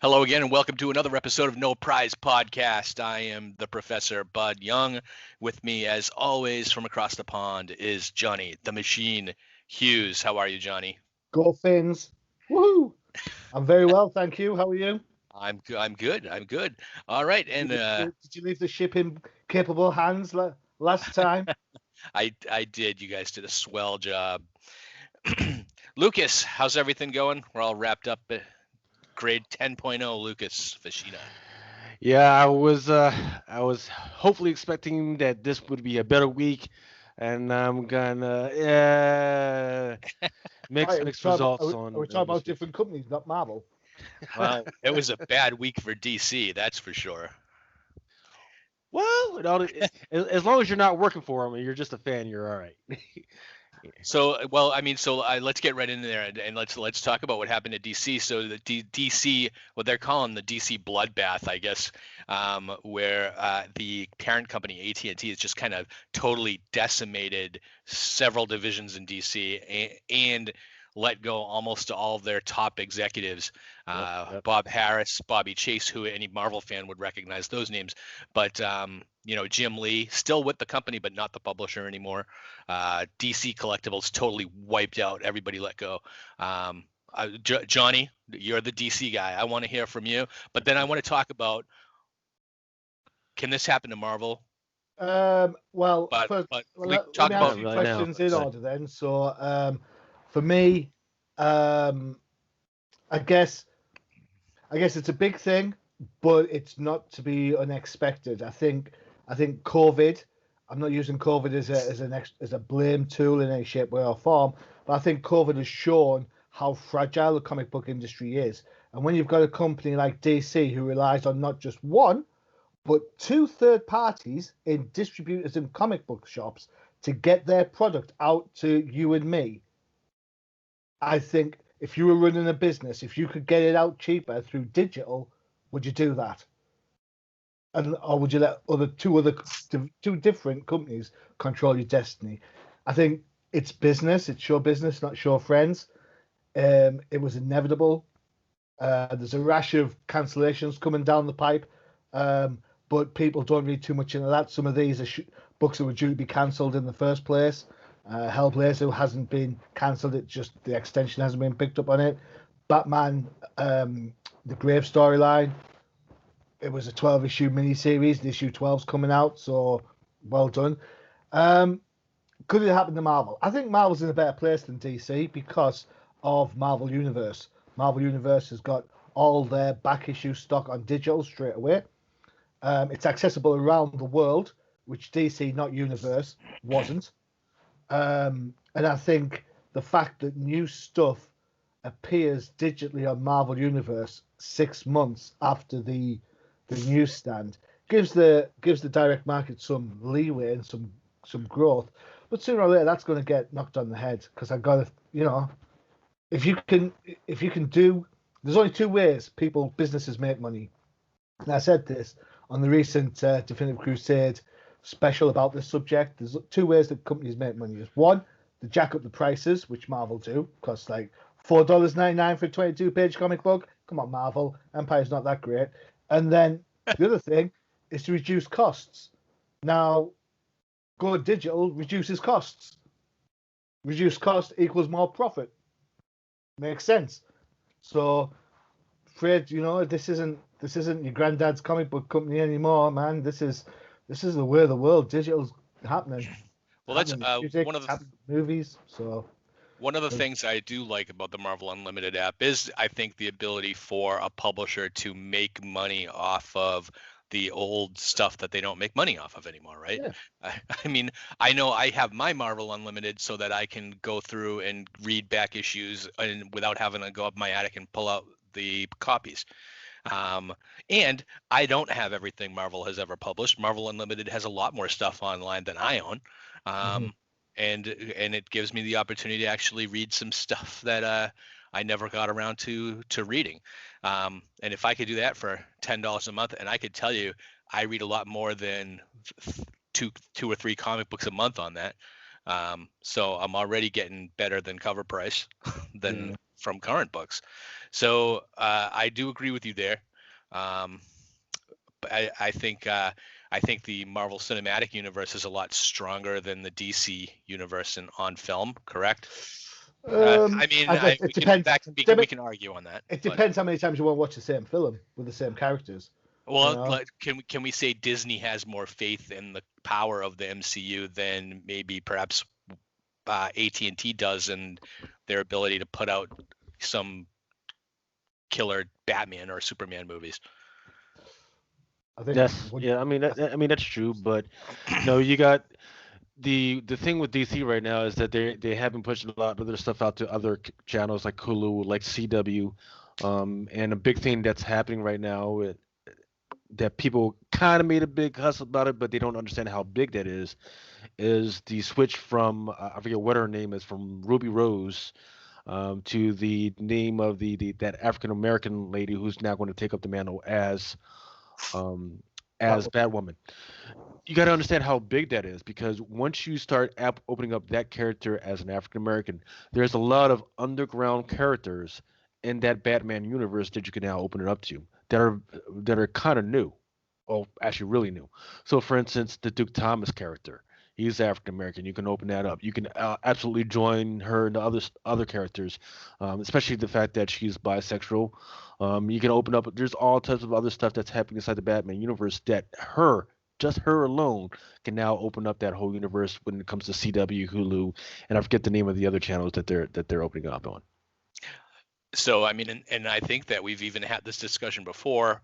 Hello again, and welcome to another episode of No Prize Podcast. I am the Professor Bud Young. With me, as always, from across the pond is Johnny the Machine Hughes. How are you, Johnny? Go Finns. Woohoo! I'm very well, thank you. How are you? I'm good. I'm good. All right, Did and you, did you leave the ship in capable hands last time? I did. You guys did a swell job. Lucas, how's everything going? We're all wrapped up at grade 10.0. Lucas Fashina. Yeah, I was hopefully expecting that this would be a better week, and I'm gonna Right, mixed results are we on talking about this week. different companies, not Marvel? Well, it was a bad week for DC, that's for sure. Well, as long as you're not working for them and you're just a fan, you're all right. So, well, I mean, let's get right in there and let's talk about what happened at DC. So the DC, what they're calling the DC bloodbath, I guess, where the parent company AT&T has just kind of totally decimated several divisions in DC and let go almost all of their top executives. Yep. Bob Harris, Bobby Chase, who any Marvel fan would recognize those names, but Jim Lee still with the company, but not the publisher anymore. DC Collectibles totally wiped out. Everybody let go. Johnny, you're the DC guy. I want to hear from you, but then I want to talk about, can this happen to Marvel? Well, But first, but well, we let talk me about ask you Right now. questions in order then. So, for me, um, I guess it's a big thing, but it's not to be unexpected. I think COVID. I'm not using COVID as a blame tool in any shape, way, or form, but I think COVID has shown how fragile the comic book industry is. And when you've got a company like DC who relies on not just one, but two third parties in distributors and comic book shops to get their product out to you and me, I think if you were running a business, if you could get it out cheaper through digital, would you do that? And or would you let two different companies control your destiny? I think it's business. It's your business, not your friends. It was inevitable. There's a rash of cancellations coming down the pipe, but people don't read too much into that. Some of these are books that were due to be cancelled in the first place. Hellblazer hasn't been cancelled; it just the extension hasn't been picked up on it. Batman, the Grave storyline, it was a 12-issue miniseries. The issue 12's coming out, so well done. Could it happen to Marvel? I think Marvel's in a better place than DC because of Marvel Universe. Marvel Universe has got all their back issue stock on digital straight away. It's accessible around the world, which DC, not Universe, wasn't. And I think the fact that new stuff appears digitally on Marvel Universe 6 months after the newsstand gives the direct market some leeway and some growth. But sooner or later, that's going to get knocked on the head because I got to, if you can do, there's only two ways businesses make money. And I said this on the recent Definitive Crusade special about this subject. There's two ways that companies make money. There's one, they jack up the prices, which Marvel do, because like $4.99 for a 22-page comic book. Come on, Marvel. Empire's not that great. And then the other thing is to reduce costs. Now, go digital reduces costs. Reduced cost equals more profit. Makes sense. So, Fred, this isn't your granddad's comic book company anymore, man. This is the way of the world. Digital's happening. Well, that's music, one of the movies. So one of the things I do like about the Marvel Unlimited app is, I think, the ability for a publisher to make money off of the old stuff that they don't make money off of anymore, right? Yeah. I mean, I know I have my Marvel Unlimited so that I can go through and read back issues and without having to go up my attic and pull out the copies. And I don't have everything Marvel has ever published. Marvel Unlimited has a lot more stuff online than I own. And it gives me the opportunity to actually read some stuff that I never got around to reading. And if I could do that for $10 a month, and I could tell you, I read a lot more than two or three comic books a month on that. So I'm already getting better than cover price than from current books. So I do agree with you there. But I think the Marvel Cinematic Universe is a lot stronger than the DC universe on film. Correct? I mean, I guess it we depends. we can argue on that. It but- depends how many times you want to watch the same film with the same characters. Well, know? like, can we say Disney has more faith in the power of the MCU than maybe perhaps AT&T does in their ability to put out some killer Batman or Superman movies? I think Yes, yeah. I mean, that's true. But no, you got the thing with DC right now is that they have been pushing a lot of their stuff out to other channels like Hulu, like CW, and a big thing that's happening right now that people kind of made a big huss about it, but they don't understand how big that is the switch from I forget what her name is, from Ruby Rose to the name of that African American lady who's now going to take up the mantle as Batwoman. You got to understand how big that is, because once you start opening up that character as an African American, there's a lot of underground characters in that Batman universe that you can now open it up to that are kind of new, or actually really new. So, for instance, the Duke Thomas character, he's African American. You can open that up. You can absolutely join her and the other characters, especially the fact that she's bisexual. You can open up. There's all types of other stuff that's happening inside the Batman universe that just her alone can now open up that whole universe when it comes to CW, Hulu, and I forget the name of the other channels that they're opening up on. So I mean, and I think that we've even had this discussion before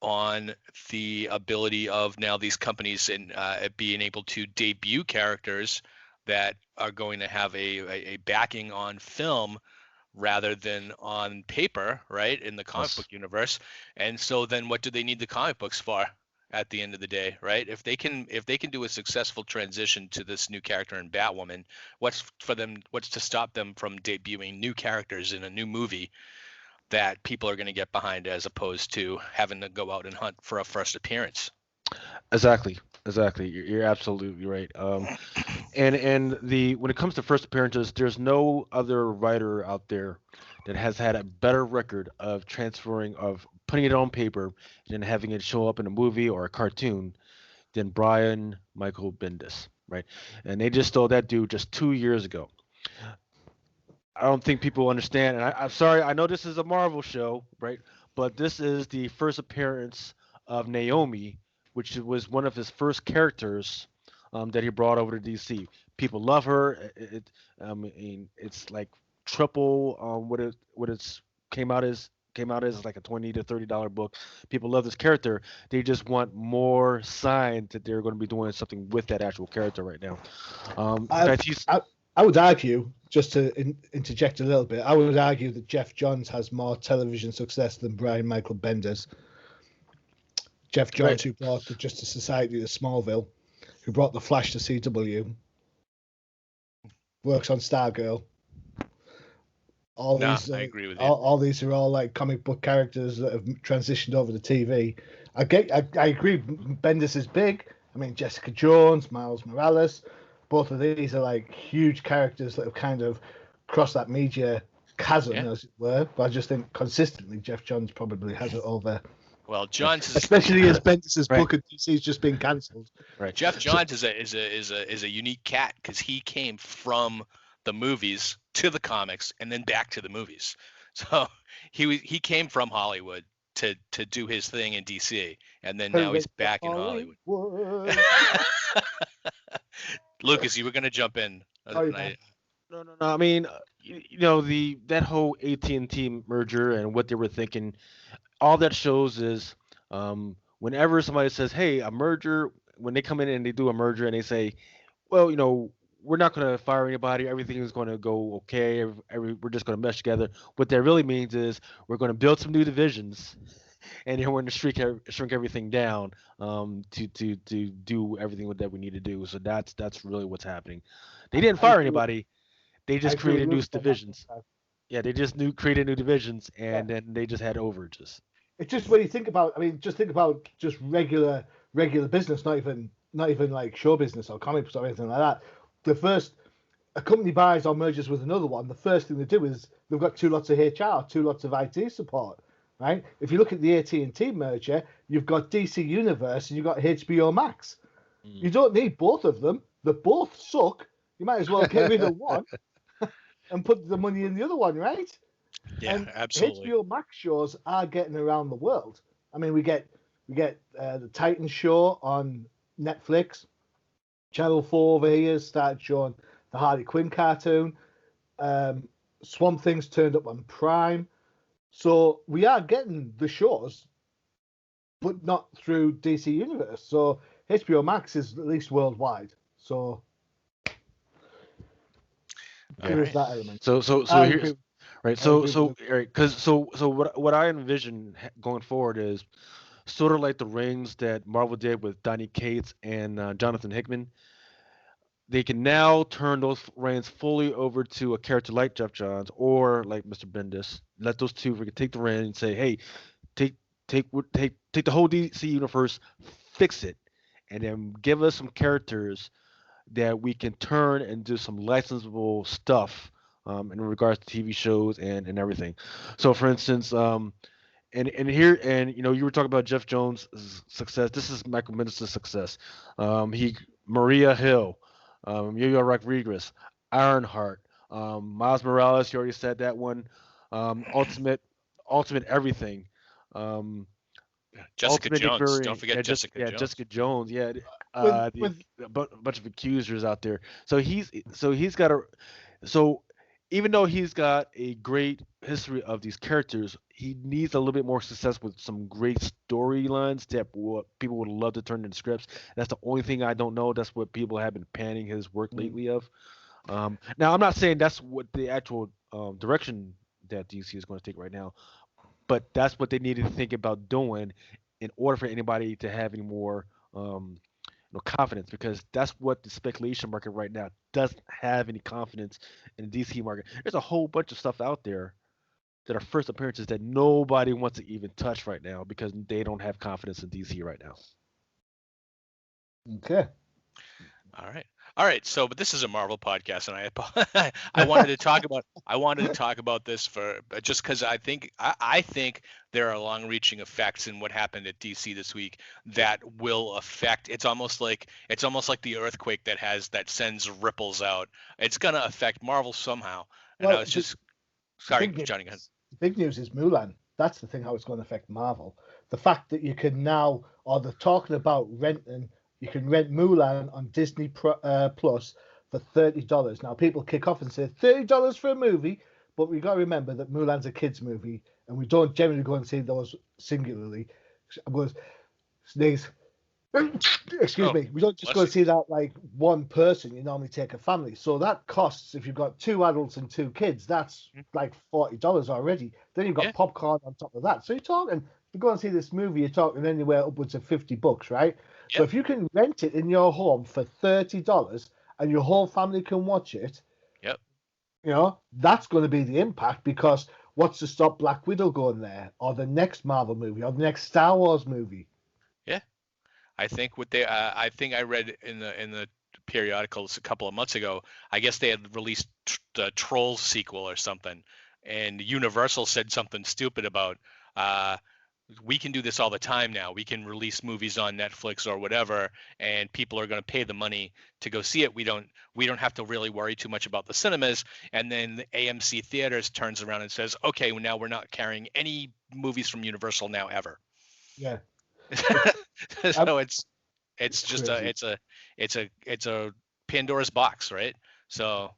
on the ability of now these companies and being able to debut characters that are going to have a backing on film rather than on paper, right, in the comic book universe. And so then what do they need the comic books for at the end of the day, right? If they can do a successful transition to this new character in Batwoman, what's to stop them from debuting new characters in a new movie that people are going to get behind, as opposed to having to go out and hunt for a first appearance? Exactly. You're absolutely right. And when it comes to first appearances, there's no other writer out there that has had a better record of putting it on paper and having it show up in a movie or a cartoon than Brian Michael Bendis, right? And they just stole that dude just 2 years ago. I don't think people understand, and I'm sorry, I know this is a Marvel show, right? But this is the first appearance of Naomi, which was one of his first characters that he brought over to DC. People love her. I mean, it's like triple what it's came out as like a $20 to $30 book. People love this character. They just want more signs that they're going to be doing something with that actual character right now. In fact, I would argue, just to interject a little bit, I would argue that Jeff Johns has more television success than Brian Michael Bendis. Jeff Johns, right, who brought the Justice Society to Smallville, who brought the Flash to CW, works on Stargirl. I agree with you. All these are all like comic book characters that have transitioned over to TV. I agree. Bendis is big. I mean, Jessica Jones, Miles Morales. Both of these are like huge characters that have kind of crossed that media chasm, as it were. But I just think consistently Jeff Johns probably has it over. Well, Johns, especially as Bendis' book at DC's just been cancelled. Right. Jeff Johns is a unique cat, because he came from the movies to the comics and then back to the movies. So he came from Hollywood to do his thing in DC, and then now he's back in Hollywood. Lucas, you were going to jump in. No. I mean, that whole AT&T merger and what they were thinking, all that shows is whenever somebody says, hey, a merger, when they come in and they do a merger and they say, well, we're not going to fire anybody, everything is going to go okay, we're just going to mesh together. What that really means is we're going to build some new divisions, and then we're going to shrink everything down to do everything that we need to do. So that's really what's happening. They didn't fire anybody. They just created new divisions. Yeah, they just created new divisions, and then they just had overages. It's just when you think about, just think about just regular business, not even like show business or comic books or anything like that. The a company buys or merges with another one, the first thing they do is they've got two lots of HR, two lots of IT support, right? If you look at the AT&T merger, you've got DC Universe and you've got HBO Max. You don't need both of them. They both suck. You might as well get rid of one and put the money in the other one, right? Yeah, and absolutely. HBO Max shows are getting around the world. I mean, we get the Titan show on Netflix. Channel 4 over here started showing the Harley Quinn cartoon. Swamp Thing's turned up on Prime. So we are getting the shows, but not through DC Universe. So HBO Max is at least worldwide. So there is that element. So I here's agree. right. I So agree so with right, because what I envision going forward is sort of like the reigns that Marvel did with Donny Cates and Jonathan Hickman. They can now turn those reins fully over to a character like Jeff Johns or like Mr. Bendis. Let those two take the reins and say, "Hey, take take the whole DC universe, fix it, and then give us some characters that we can turn and do some licensable stuff in regards to TV shows and everything." So, for instance, and here and you were talking about Jeff Jones' success. This is Michael Bendis' success. He Maria Hill, Yo-Yo Rodriguez, Ironheart, Miles Morales. You already said that one. Ultimate everything. Um, Jessica Ultimate Nick Jones. Don't Fury. forget Jessica Jones. Jessica Jones. Yeah, the with bunch of accusers out there. He's got a so even though he's got a great history of these characters, he needs a little bit more success with some great storylines that what people would love to turn into scripts. That's the only thing I don't know. That's what people have been panning his work lately of. Now I'm not saying that's what the actual direction that DC is going to take right now, but that's what they needed to think about doing in order for anybody to have any more confidence, because that's what the speculation market right now doesn't have any confidence in the DC market. There's a whole bunch of stuff out there that are first appearances that nobody wants to even touch right now because they don't have confidence in DC right now. okay. All right. So, but this is a Marvel podcast, and I wanted to talk about this for just because I think there are long-reaching effects in what happened at DC this week that will affect. It's almost like the earthquake that sends ripples out. It's gonna affect Marvel somehow. And Well, I was just sorry, big news, Johnny. Go ahead. the big news is Mulan. That's the thing, how it's going to affect Marvel. The fact that you can now, or they're talking about renting, you can rent Mulan on Disney Plus for $30. Now, people kick off and say $30 for a movie, but we've got to remember that Mulan's a kids' movie, and we don't generally go and see those singularly. I'm going to sneeze. Excuse me. We don't just go and see that like one person. You normally take a family. So that costs, if you've got two adults and two kids, that's like $40 already. Then you've got popcorn on top of that. So you're talking, to go and see this movie, you're talking anywhere upwards of $50, right? Yep. So if you can rent it in your home for $30 and your whole family can watch it, that's going to be the impact, because what's to stop Black Widow going there, or the next Marvel movie, or the next Star Wars movie? Yeah. I think I think I read in the periodicals a couple of months ago. I guess they had released the Trolls sequel or something, and Universal said something stupid about we can do this all the time now. We can release movies on Netflix or whatever, and people are going to pay the money to go see it. We don't have to really worry too much about the cinemas. And then the AMC Theaters turns around and says, okay, well, now we're not carrying any movies from Universal now ever. Yeah. So it's just it's a Pandora's box, right? So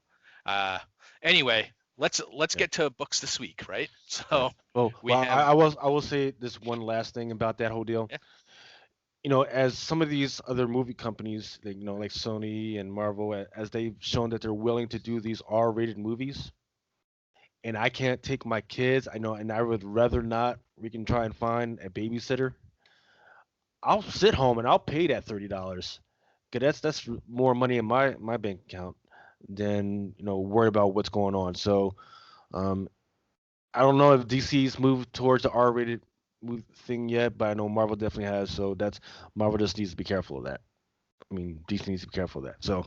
anyway, let's get to books this week, right? So I will say this one last thing about that whole deal. Yeah. As some of these other movie companies, like Sony and Marvel, as they've shown that they're willing to do these R-rated movies, and I can't take my kids, I know, and I would rather not. We can try and find a babysitter. I'll sit home and I'll pay that $30, because that's more money in my bank account than worry about what's going on. So I don't know if DC's moved towards the R-rated thing yet, but I know Marvel definitely has. So Marvel just needs to be careful of that. I mean, DC needs to be careful of that. So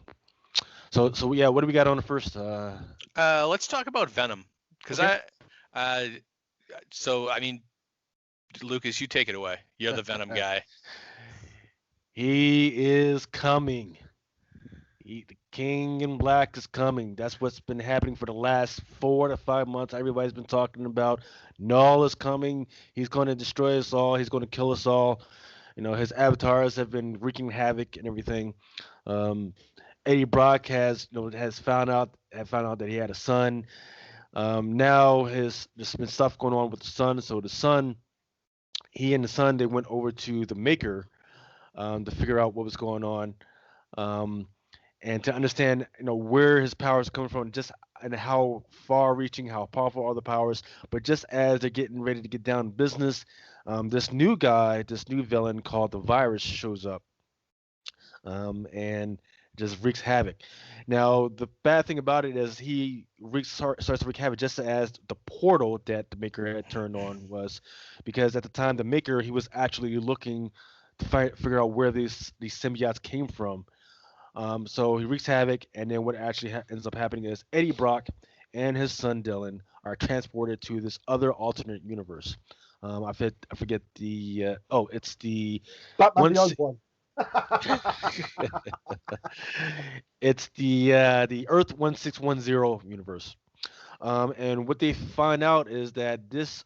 So yeah, what do we got on the first? Let's talk about Venom, because Okay. so I mean, Lucas, you take it away. You're the Venom guy. He is coming. The King in Black is coming. That's what's been happening for the last 4 to 5 months. Everybody's been talking about Null is coming. He's going to destroy us all. He's going to kill us all. His avatars have been wreaking havoc and everything. Um, Eddie Brock has found out that he had a son. Now there's been stuff going on with the son. So the son, he and the son, they went over to the Maker to figure out what was going on. Um, and to understand where his powers are coming from, just and how far-reaching, how powerful are the powers. But just as they're getting ready to get down to business, this new guy, this new villain called the Virus shows up, and just wreaks havoc. Now the bad thing about it is starts to wreak havoc just as the portal that the Maker had turned on was, because at the time the Maker, he was actually looking to figure out where these symbiotes came from. So he wreaks havoc, and then what actually ends up happening is Eddie Brock and his son Dylan are transported to this other alternate universe. I forget the it's the Batman one. Beyond one. It's the Earth 1610 universe. And what they find out is that this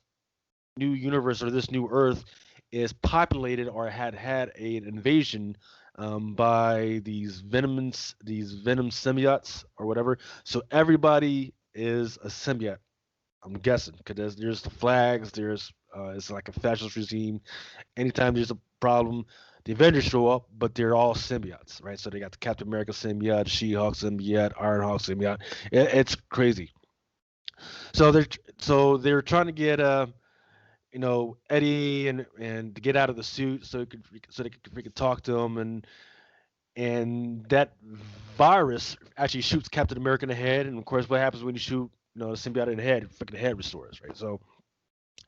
new universe, or this new Earth, is populated or had an invasion by these venom symbiotes or whatever. So everybody is a symbiote. I'm guessing because there's the flags. It's like a fascist regime. Anytime there's a problem, the Avengers show up, but they're all symbiotes, right? So they got the Captain America symbiote, She-Hulk symbiote, Ironhawk symbiote. It's crazy. So they're trying to get Eddie and to get out of the suit so they could freaking talk to him, and that virus actually shoots Captain America in the head, and of course what happens when you shoot the symbiote in the head? Freaking head restores, right? So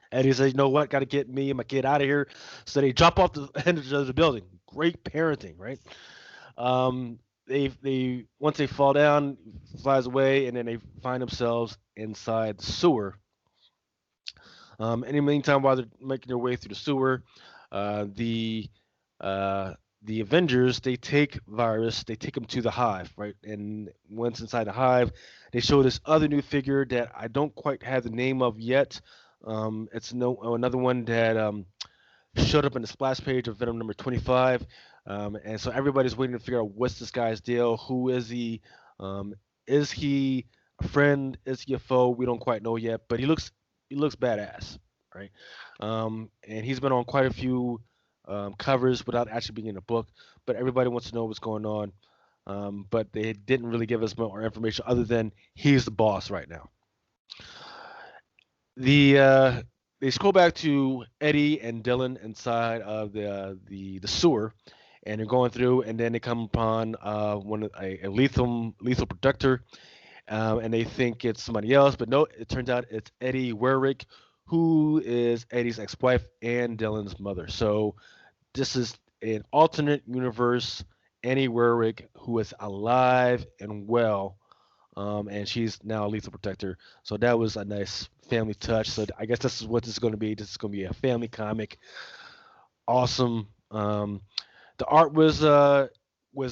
Eddie says, you know what, got to get me and my kid out of here. So they jump off the end of the building. Great parenting, right? They once they fall down, flies away, and then they find themselves inside the sewer. In the meantime, while they're making their way through the sewer, uh, the the Avengers, they take Virus, they take him to the Hive, right? And once inside the Hive, they show this other new figure that I don't quite have the name of yet. It's another one that showed up in the splash page of Venom number 25. And so everybody's waiting to figure out what's this guy's deal. Who is he? Is he a friend? Is he a foe? We don't quite know yet, but he looks badass, right? And he's been on quite a few covers without actually being in a book. But everybody wants to know what's going on. But they didn't really give us more information other than he's the boss right now. They scroll back to Eddie and Dylan inside of the sewer, and they're going through, and then they come upon a lethal protector, and they think it's somebody else, but no, it turns out it's Eddie Werrick, who is Eddie's ex-wife and Dylan's mother. So this is an alternate universe, Annie Werrick, who is alive and well, and she's now a lethal protector. So that was a nice family touch. So I guess this is what this is going to be. This is going to be a family comic. Awesome. The art was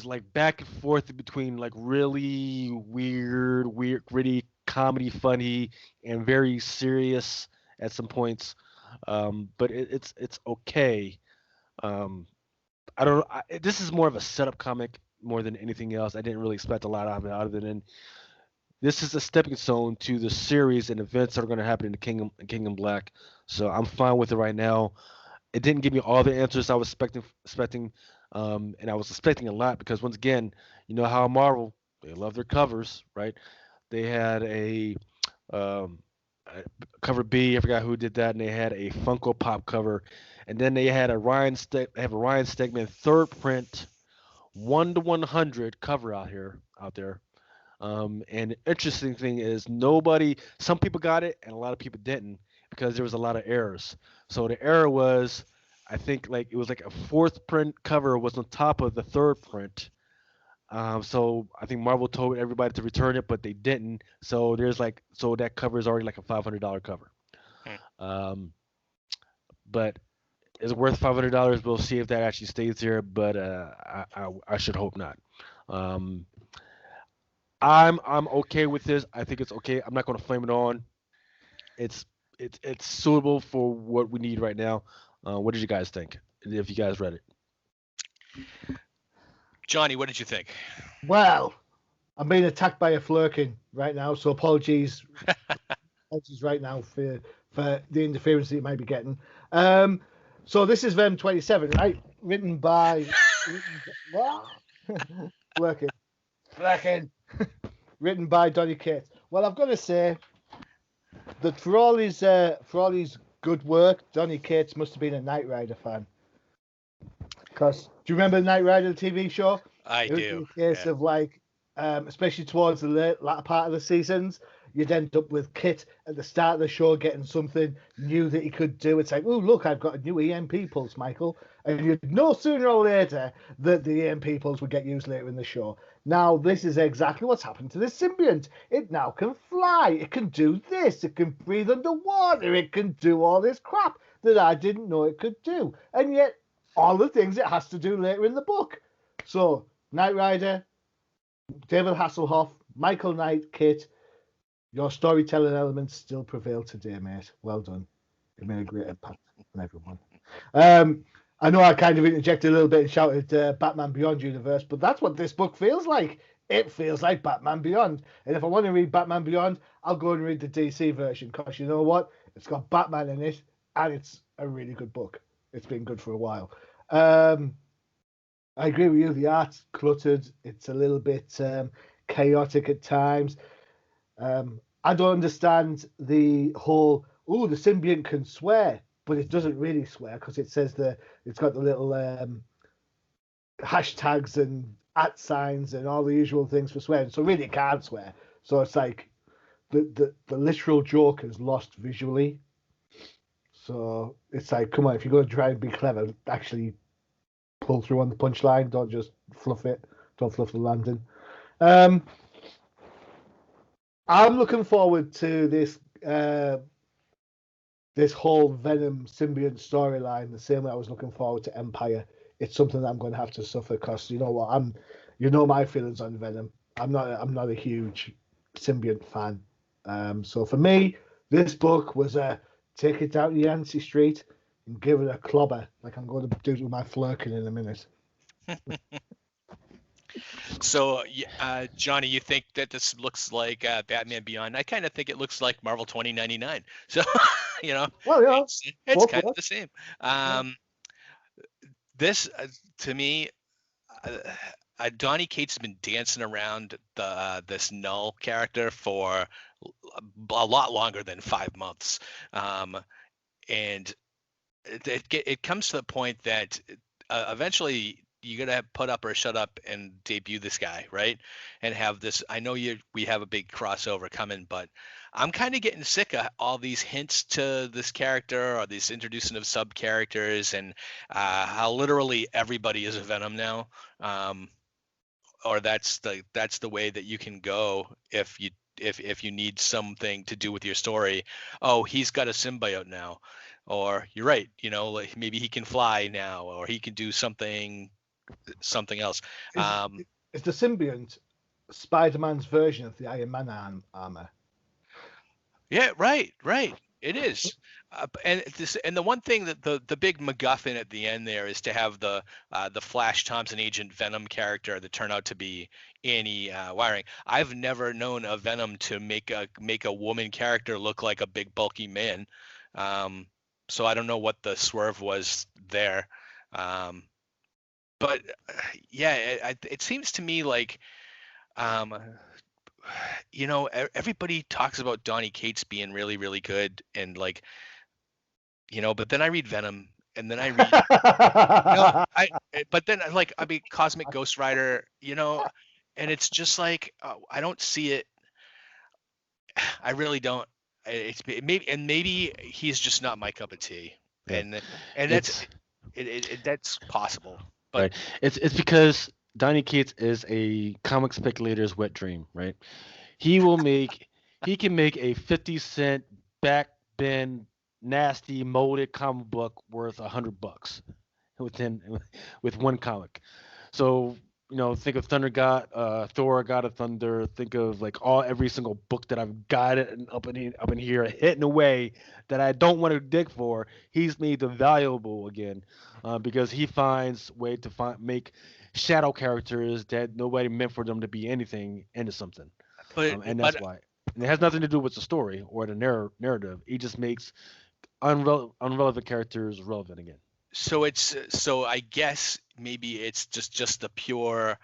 like back and forth between like really weird, gritty, comedy, funny, and very serious at some points. But it's okay. Um, I don't. This is more of a setup comic more than anything else. I didn't really expect a lot out of it, other than this is a stepping stone to the series and events that are going to happen in the Kingdom Black. So I'm fine with it right now. It didn't give me all the answers I was expecting, and I was expecting a lot because once again, you know how Marvel, they love their covers, right? They had um, a cover B, I forgot who did that, and they had a Funko Pop cover, and then they had they have a Ryan Stegman third print 1/100 cover out there. And the interesting thing is some people got it and a lot of people didn't because there was a lot of errors. So the error was, I think like it was like a fourth print cover was on top of the third print. So I think Marvel told everybody to return it, but they didn't. So so that cover is already like a $500 cover. Hmm. But it's worth $500. We'll see if that actually stays there, but I should hope not. Um, I'm okay with this. I think it's okay. I'm not going to flame it on. It's it's suitable for what we need right now. What did you guys think? If you guys read it. Johnny, what did you think? Well, I'm being attacked by a flurkin right now, so apologies right now for the interference that you might be getting. So this is Venom 27, right? Written by flurkin. Written by Donny Cates. Well, I've got to say that for all his good work, Donny Cates must have been a Knight Rider fan. Because do you remember the Knight Rider TV show? I do. It was a case of like, especially towards the latter part of the seasons, you'd end up with Kit at the start of the show getting something new that he could do. It's like, oh, look, I've got a new EMP pulse, Michael. And you'd know sooner or later that the EMP pulse would get used later in the show. Now, this is exactly what's happened to the symbiont. It now can fly. It can do this. It can breathe underwater. It can do all this crap that I didn't know it could do. And yet, all the things it has to do later in the book. So, Knight Rider, David Hasselhoff, Michael Knight, Kit, your storytelling elements still prevail today, mate. Well done. You made a great impact on everyone. I know I kind of interjected a little bit and shouted Batman Beyond universe, but that's what this book feels like. It feels like Batman Beyond. And if I want to read Batman Beyond, I'll go and read the DC version, because you know what? It's got Batman in it, and it's a really good book. It's been good for a while. I agree with you. The art's cluttered. It's a little bit chaotic at times. I don't understand the whole, the symbiont can swear, but it doesn't really swear, because it says that it's got the little hashtags and @ signs and all the usual things for swearing. So really it can't swear. So it's like the literal joke is lost visually. So it's like, come on, if you're going to try and be clever, actually pull through on the punchline. Don't just fluff it. Don't fluff the landing. I'm looking forward to this this whole Venom symbiont storyline the same way I was looking forward to Empire. It's something that I'm going to have to suffer, because you know what, you know my feelings on Venom. I'm not a huge symbiont fan. So for me, this book was a take it down Yancey Street and give it a clobber, like I'm going to do with my flirking in a minute. So, Johnny, you think that this looks like Batman Beyond? I kind of think it looks like Marvel 2099. So, well, yeah, it's kind of the same. This, to me, Donny Cates has been dancing around this Null character for a lot longer than 5 months, and it comes to the point that eventually you gotta put up or shut up and debut this guy, right? And have this. I know we have a big crossover coming, but I'm kind of getting sick of all these hints to this character, or these introducing of sub characters, and how literally everybody is a Venom now. Or that's the way that you can go if you need something to do with your story. Oh, he's got a symbiote now, or you're right, like maybe he can fly now, or he can do something else. Is the symbiont Spider-Man's version of the Iron Man armor? Yeah, right. It is. And the one thing that the big MacGuffin at the end there is to have the Flash Thompson Agent Venom character that turned out to be Annie Wiring. I've never known a Venom to make a woman character look like a big bulky man. So I don't know what the swerve was there. But yeah, it seems to me like everybody talks about Donny Cates being really, really good, and like, but then I read Venom, and then I read, but then like, I mean, Cosmic Ghost Rider, and it's just like, I don't see it. I really don't. Maybe he's just not my cup of tea, Yeah. and that's possible. But right. It's because Donny Cates is a comic speculator's wet dream, right? He will make he can make a 50-cent back bin nasty molded comic book worth $100 within with one comic. So think of Thunder God, Thor, God of Thunder. Think of like every single book that I've got it up in here hidden away that I don't want to dig for. He's made them valuable again, because he finds way to make shadow characters that nobody meant for them to be anything into something, and but that's why. And it has nothing to do with the story or the narrative. He just makes unrelevant characters relevant again. so I guess maybe it's just the pure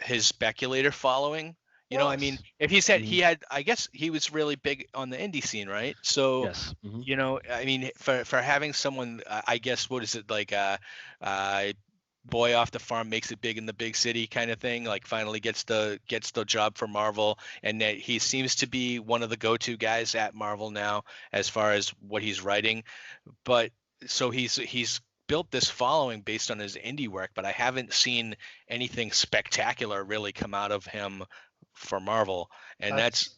his speculator following. I mean, Yes. if he said Mhm. he had, I guess he was really big on the indie scene, right? So, Yes. Hmm. I mean, for having someone, I guess, what is it like, uh, boy off the farm makes it big in the big city kind of thing, like finally gets the job for Marvel, and that he seems to be one of the go-to guys at Marvel now as far as what he's writing. But so he's built this following based on his indie work, but I haven't seen anything spectacular really come out of him for Marvel, and that's,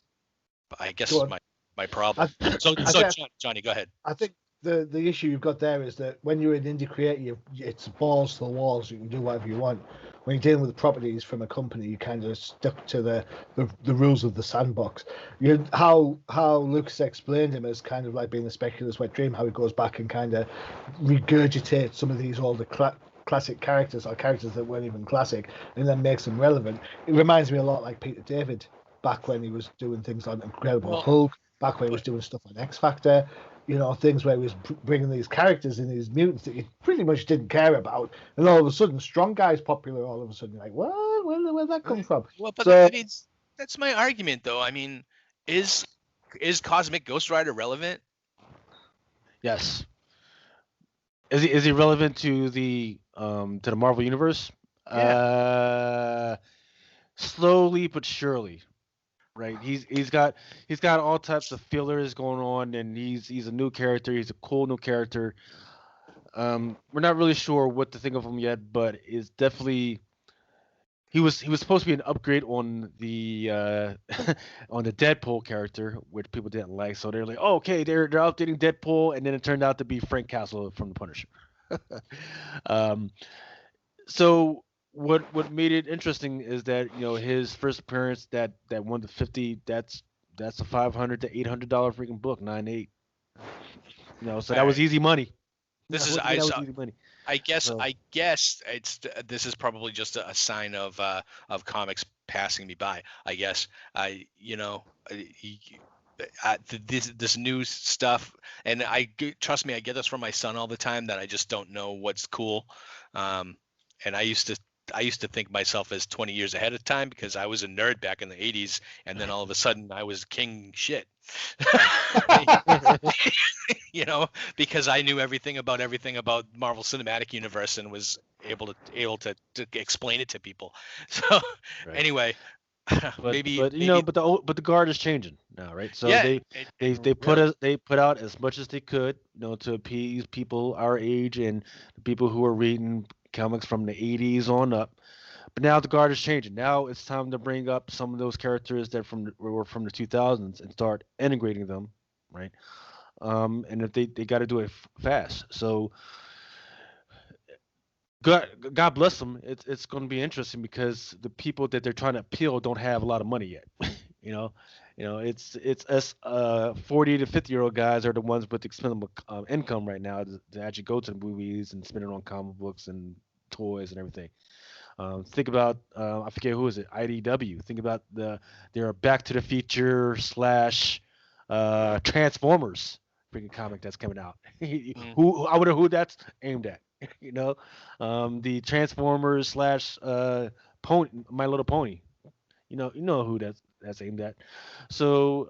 That's I guess, go is on. my problem. I, So I so think Johnny, go ahead. I think the issue you've got there is that when you're an indie creator, it's balls to the walls. You can do whatever you want. When you're dealing with properties from a company, you kind of stuck to the rules of the sandbox. How Lucas explained him as kind of like being a speculator's wet dream. How he goes back and kind of regurgitates some of these older classic characters or characters that weren't even classic, and then makes them relevant. It reminds me a lot like Peter David back when he was doing things on Incredible Well, Hulk, back when he was but doing stuff on X Factor, things where he was bringing these characters in, these mutants that you pretty much didn't care about, and all of a sudden, Strong Guy's popular. All of a sudden, you're like, what? Where'd that come from? well, but So I mean, that's my argument, though. I mean, is Cosmic Ghost Rider relevant? Yes. Is he relevant to the Marvel universe? Yeah. Slowly but surely, right? He's got all types of fillers going on, and he's a new character. He's a cool new character. We're not really sure what to think of him yet, but it's definitely he was supposed to be an upgrade on the on the Deadpool character, which people didn't like. So they're like, oh, okay, they're updating Deadpool, and then it turned out to be Frank Castle from The Punisher. um, so what made it interesting is that his first appearance, that 1 to 50, that's a $500 to $800 freaking book, 9.8. So All that was right. easy money. This is Once again, I that was saw. easy money. I guess So I guess it's this is probably just a sign of comics passing me by. I guess I you know I- this new stuff, and trust me, I get this from my son all the time that I just don't know what's cool. Um, and I used to think myself as 20 years ahead of time because I was a nerd back in the 80s, and then all of a sudden I was king shit. you know, because I knew everything about Marvel Cinematic Universe and was able to explain it to people. So right. anyway, But maybe but maybe but the guard is changing now, right? So yeah, and really they put out as much as they could, to appease people our age and the people who are reading comics from the 80s on up. But now the guard is changing. Now it's time to bring up some of those characters that were from the 2000s and start integrating them, right? And if they got to do it fast. So God bless them. It's going to be interesting because the people that they're trying to appeal don't have a lot of money yet. you know, it's us 40 to 50-year-old guys are the ones with expendable income right now to actually go to the movies and spend it on comic books and toys and everything. Think about I forget who is it, IDW. Think about their Back to the Future slash Transformers freaking comic that's coming out. mm, Who I wonder who that's aimed at. you know, the Transformers slash Pony, My Little Pony. You know who that's aimed at. So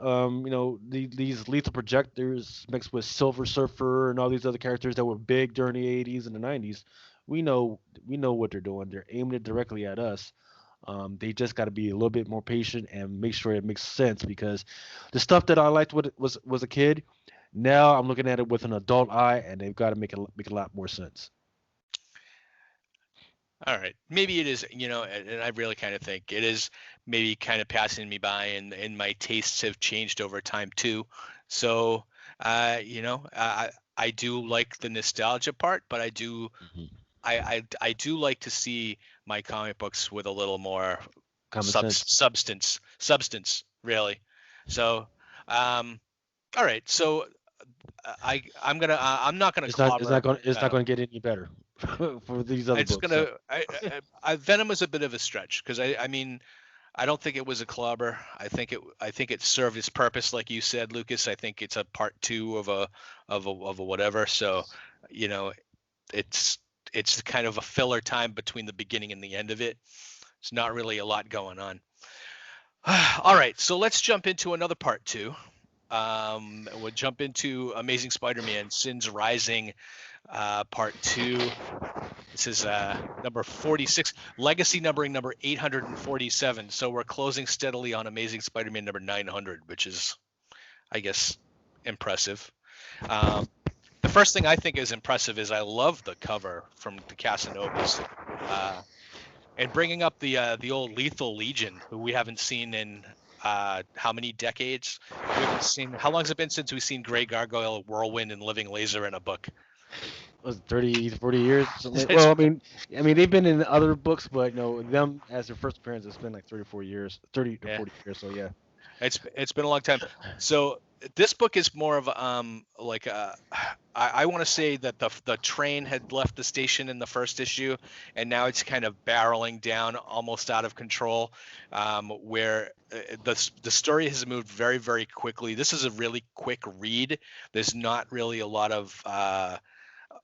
these lethal projectors mixed with Silver Surfer and all these other characters that were big during the 80s and the 90s. We know what they're doing. They're aiming it directly at us. They just got to be a little bit more patient and make sure it makes sense because the stuff that I liked when it was a kid, now I'm looking at it with an adult eye, and they've got to make a lot more sense. All right. Maybe it is, and I really kind of think it is maybe kind of passing me by, and my tastes have changed over time too. So, I do like the nostalgia part, but I do, Mhm. I do like to see my comic books with a little more Common sense. substance, really. So, all right. So I'm not gonna clobber. It's not Venom. going to get any better for these other It's books. So gonna. Venom is a bit of a stretch because I mean, I don't think it was a clobber. I think it served its purpose, like you said, Lucas. I think it's a part two of a whatever. So, you know, it's it's kind of a filler time between the beginning and the end of it. It's not really a lot going on. All right, so let's jump into another part two. We'll jump into Amazing Spider-Man: Sins Rising, part two. This is number 46, legacy numbering number 847. So we're closing steadily on Amazing Spider-Man number 900, which is, I guess, impressive. The first thing I think is impressive is I love the cover from the Casanovas, and bringing up the old Lethal Legion, who we haven't seen in how many decades? We haven't seen. How long has it been since we've seen Grey Gargoyle, Whirlwind, and Living Laser in a book? was it 30, 40 years? It's Well, I mean, they've been in other books, but them as their first appearance, it's been like 30 or 40 years, 30 to yeah. 40 years. So yeah. It's been a long time. So this book is more of like I want to say that the train had left the station in the first issue, and now it's kind of barreling down almost out of control, where the story has moved very, very quickly. This is a really quick read. There's not really a lot of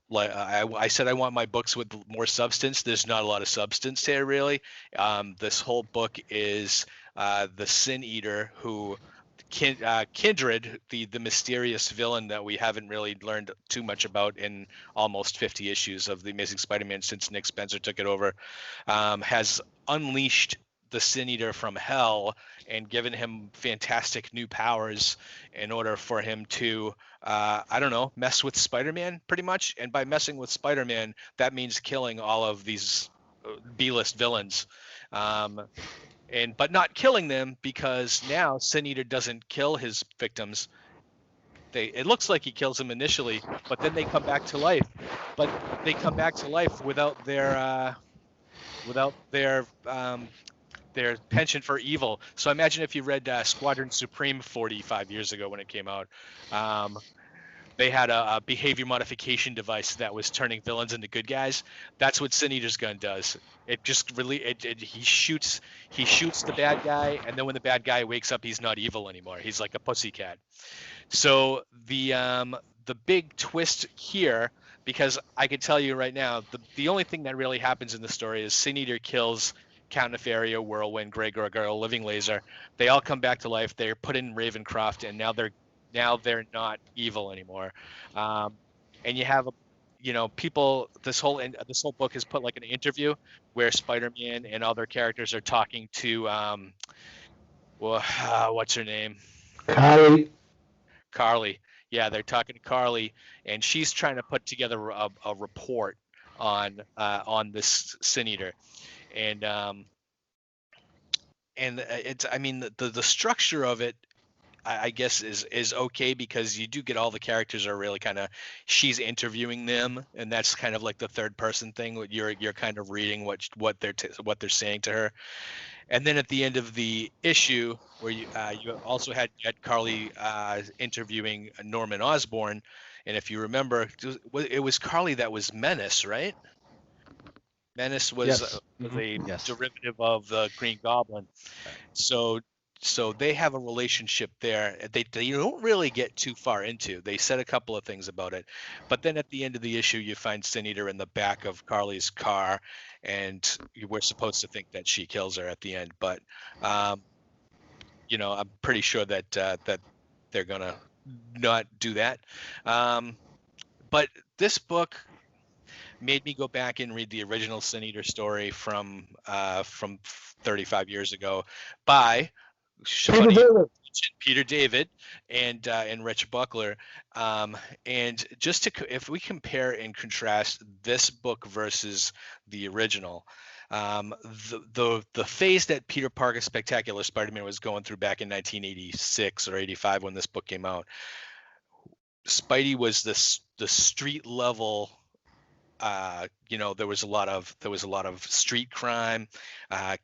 like I said, I want my books with more substance. There's not a lot of substance here, really. This whole book is the Sin Eater, who Kindred, the mysterious villain that we haven't really learned too much about in almost 50 issues of the Amazing Spider-Man since Nick Spencer took it over, has unleashed the Sin Eater from hell and given him fantastic new powers in order for him to, I don't know, mess with Spider-Man pretty much. And by messing with Spider-Man, that means killing all of these B-list villains. But not killing them, because now Sin Eater doesn't kill his victims. It looks like he kills them initially, but then they come back to life. But they come back to life without their penchant for evil. So imagine if you read Squadron Supreme 45 years ago when it came out. They had a behavior modification device that was turning villains into good guys. That's what Sin Eater's gun does. It just really he shoots the bad guy, and then when the bad guy wakes up, he's not evil anymore. He's like a pussycat. So the big twist here, because I can tell you right now, the only thing that really happens in the story is Sin Eater kills Count Nefario, Whirlwind, Grey Gargoyle, Living Laser. They all come back to life. They're put in Ravencroft, and now they're not evil anymore. And you have people. This whole book has put like an interview where Spider-Man and other characters are talking to what's her name? Carly. Yeah, they're talking to Carly, and she's trying to put together a report on this Sin Eater, and it's, I mean, the structure of it, I guess is okay, because you do get all the characters are really kind of, she's interviewing them, and that's kind of like the third person thing. You're kind of reading what they're saying to her, and then at the end of the issue, where you also had Carly interviewing Norman Osborn, and if you remember, it was Carly that was Menace, right? Menace was Yes. a Yes. derivative of the Green Goblin. So they have a relationship there. They don't really get too far into. They said a couple of things about it, but then at the end of the issue, you find Sin Eater in the back of Carly's car, and we're supposed to think that she kills her at the end. But I'm pretty sure that that they're gonna not do that. But this book made me go back and read the original Sin Eater story from 35 years ago by Funny David. mention Peter David and Rich Buckler. And just if we compare and contrast this book versus the original, the phase that Peter Parker's Spectacular Spider-Man was going through back in 1986 or 85 when this book came out, Spidey was the street level. There was a lot of street crime.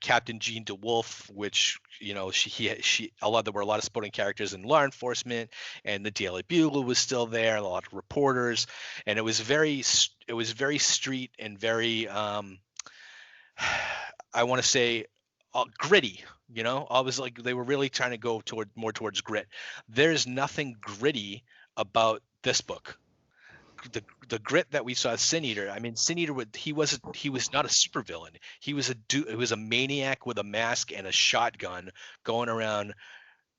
Captain Jean DeWolf, which there were a lot of supporting characters in law enforcement, and the Daily Bugle was still there, a lot of reporters, and it was very street and very I want to say gritty. I was like, they were really trying to go more towards grit. There's nothing gritty about this book. The grit that we saw Sin Eater. I mean, Sin Eater he was not a supervillain. He was a maniac with a mask and a shotgun going around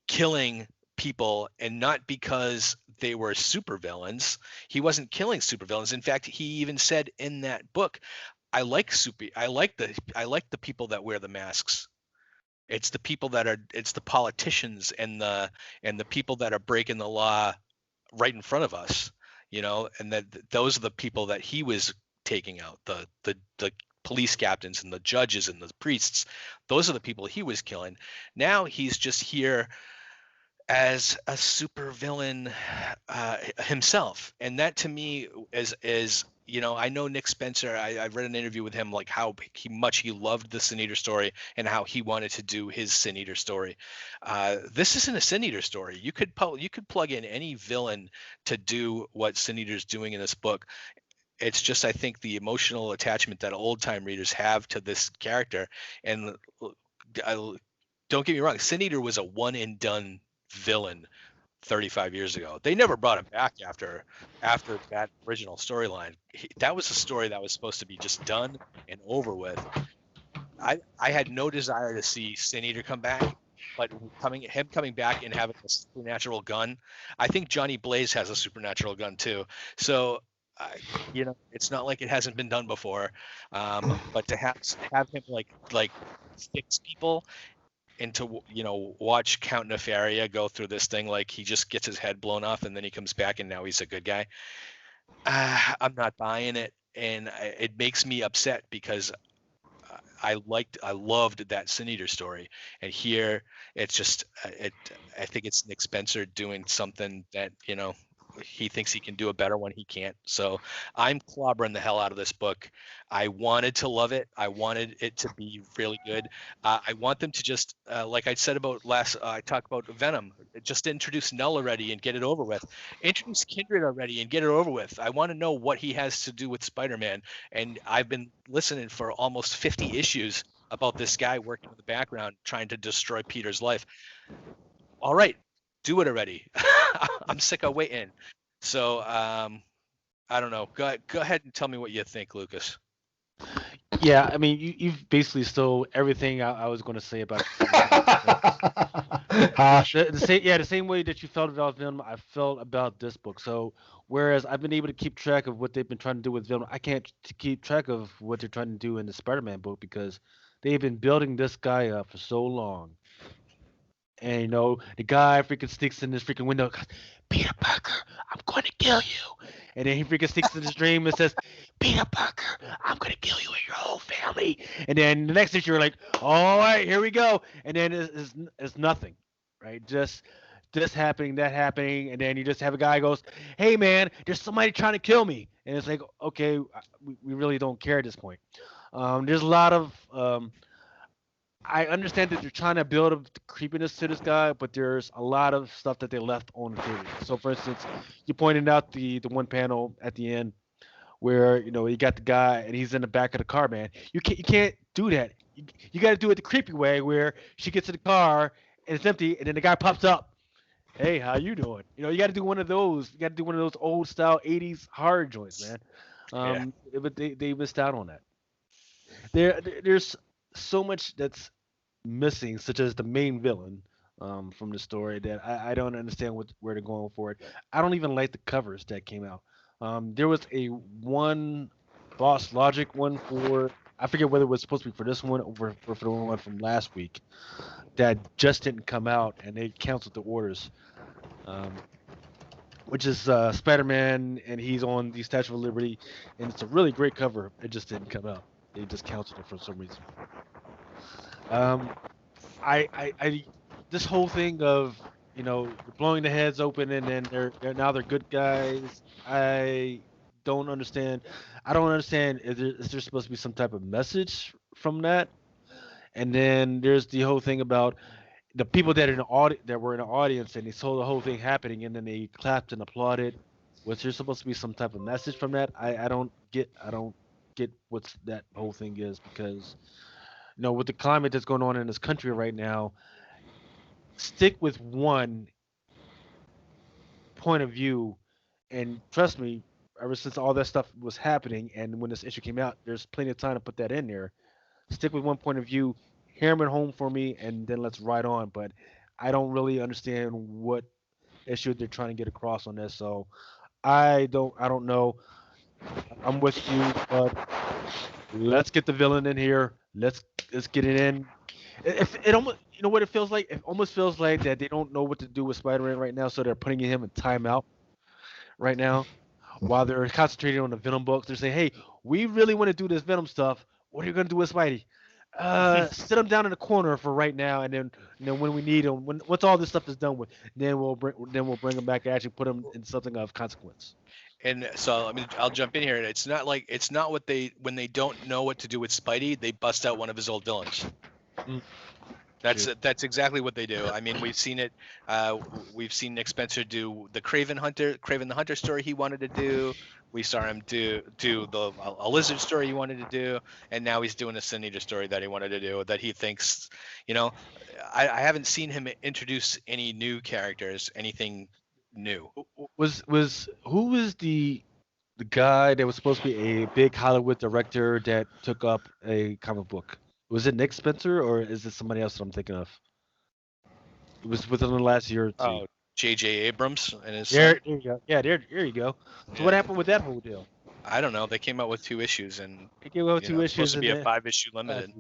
killing people, and not because they were supervillains. He wasn't killing supervillains. In fact, he even said in that book, I like the people that wear the masks. It's the people it's the politicians and the people that are breaking the law right in front of us, and that those are the people that he was taking out, the police captains and the judges and the priests. Those are the people he was killing. Now he's just here as a super villain himself, and that to me is I know Nick Spencer. I've read an interview with him, like how much he loved the Sin Eater story and how he wanted to do his Sin Eater story. This isn't a Sin Eater story. You could plug in any villain to do what Sin Eater's doing in this book. It's just, I think, the emotional attachment that old time readers have to this character. And don't get me wrong, Sin Eater was a one and done villain 35 years ago. They never brought him back after that original storyline. That was a story that was supposed to be just done and over with. I had no desire to see Sin Eater come back, but him coming back and having a supernatural gun. I think Johnny Blaze has a supernatural gun too. So it's not like it hasn't been done before. But to have him like fix people, and to watch Count Nefaria go through this thing, like he just gets his head blown off and then he comes back and now he's a good guy. I'm not buying it, and it makes me upset because I loved that Sin Eater story, and here it's just I think it's Nick Spencer doing something that he thinks he can do a better one. He can't. So I'm clobbering the hell out of this book. I wanted to love it. I wanted it to be really good. I want them to just, like I said about I talked about Venom, just introduce Null already and get it over with. Introduce Kindred already and get it over with. I want to know what he has to do with Spider-Man. And I've been listening for almost 50 issues about this guy working in the background, trying to destroy Peter's life. All right. Do it already. I'm sick of waiting. So I don't know. Go ahead and tell me what you think, Lucas. Yeah, I mean, you've basically stole everything I was going to say about the same way that you felt about Venom, I felt about this book. So whereas I've been able to keep track of what they've been trying to do with Venom, I can't keep track of what they're trying to do in the Spider-Man book because they've been building this guy up for so long. And the guy freaking sneaks in this freaking window, goes, Peter Parker, I'm going to kill you. And then he freaking sneaks in his dream and says, Peter Parker, I'm going to kill you and your whole family. And then the next issue, you're like, all right, here we go. And then it's nothing, right? Just this happening, that happening. And then you just have a guy goes, hey, man, there's somebody trying to kill me. And it's like, okay, we really don't care at this point. There's a lot of... I understand that they're trying to build up the creepiness to this guy, but there's a lot of stuff that they left on the table. So, for instance, you pointed out the one panel at the end where you got the guy and he's in the back of the car, man. You can't do that. You got to do it the creepy way where she gets in the car and it's empty, and then the guy pops up. Hey, how you doing? You got to do one of those. You got to do one of those old style '80s horror joints, man. But they missed out on that. There's so much that's missing, such as the main villain from the story, that I don't understand where they're going for it. I don't even like the covers that came out. There was a one Boss Logic one for I forget whether it was supposed to be for this one or for the one from last week that just didn't come out, and they canceled the orders. Which is Spider-Man, and he's on the Statue of Liberty, and it's a really great cover. It just didn't come out. They just canceled it for some reason. I this whole thing of blowing the heads open and then they're good guys. I don't understand. I don't understand. Is there supposed to be some type of message from that? And then there's the whole thing about the people that were in the audience and they saw the whole thing happening and then they clapped and applauded. Was there supposed to be some type of message from that? I don't get what that whole thing is, because with the climate that's going on in this country right now, stick with one point of view, and trust me, ever since all that stuff was happening and when this issue came out, there's plenty of time to put that in there. Stick with one point of view, hammer it home for me, and then let's ride on. But I don't really understand what issue they're trying to get across on this, so I don't know. I'm with you, but let's get the villain in here. Let's get it in. It almost, what it feels like? It almost feels like that they don't know what to do with Spider-Man right now, so they're putting him in timeout right now while they're concentrating on the Venom books. They're saying, "Hey, we really want to do this Venom stuff. What are you gonna do with Spidey? Sit him down in the corner for right now, and then when we need him, once all this stuff is done with, then we'll bring him back and actually put him in something of consequence." And so I'll jump in here. It's not when they don't know what to do with Spidey, they bust out one of his old villains. Mm. That's exactly what they do. I mean, we've seen it. We've seen Nick Spencer do the Kraven the Hunter story he wanted to do. We saw him do a Lizard story he wanted to do, and now he's doing a Sin Eater story that he wanted to do. That he thinks, I haven't seen him introduce any new characters, anything new. Who was the guy that was supposed to be a big Hollywood director that took up a comic book? Was it Nick Spencer, or is it somebody else that I'm thinking of? It was within the last year or two. Oh, J.J. Abrams and his there you go. Yeah, there you go. So Yeah. what happened with that whole deal? I don't know. They came out with 2 issues, and They came out with 2 it's supposed issues to be and a 5-issue limited.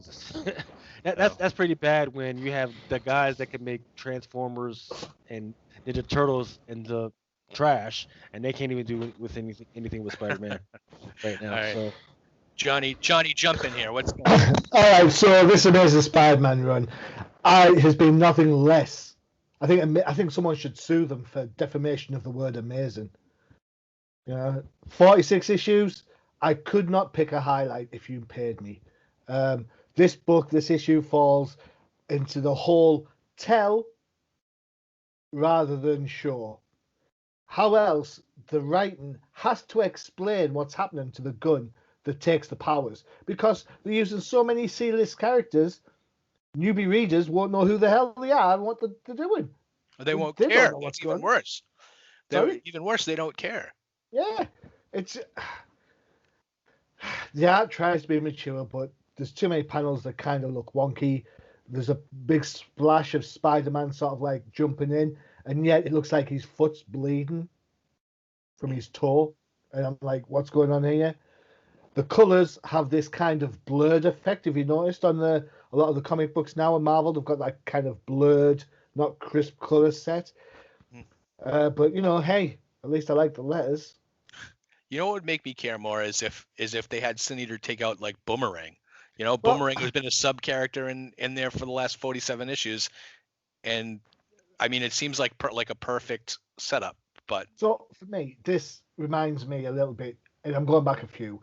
That's pretty bad when you have the guys that can make Transformers and Ninja Turtles into trash, and they can't even do with anything with Spider-Man right now. All right. So Johnny, jump in here. What's going on? All right, so this Amazing Spider-Man run has been nothing less. I think someone should sue them for defamation of the word amazing. 46 issues. I could not pick a highlight if you paid me. This issue falls into the whole tell rather than show. How else the writing has to explain what's happening to the gun that takes the powers, because they're using so many C-list characters, newbie readers won't know who the hell they are and what they're doing. They won't They don't care. know what's It's even going- worse. Sorry? Even worse, they don't care. Yeah, the art tries to be mature, but there's too many panels that kind of look wonky. There's a big splash of Spider-Man sort of like jumping in, and yet it looks like his foot's bleeding from his toe. And I'm like, what's going on here? The colors have this kind of blurred effect. Have you noticed on a lot of the comic books now in Marvel, they've got that kind of blurred, not crisp color set. But hey, at least I like the letters. You know what would make me care more is if they had Sin Eater take out like Boomerang. Boomerang has been a sub character in there for the last 47 issues, and I mean it seems like a perfect setup. But so for me, this reminds me a little bit, and I'm going back a few.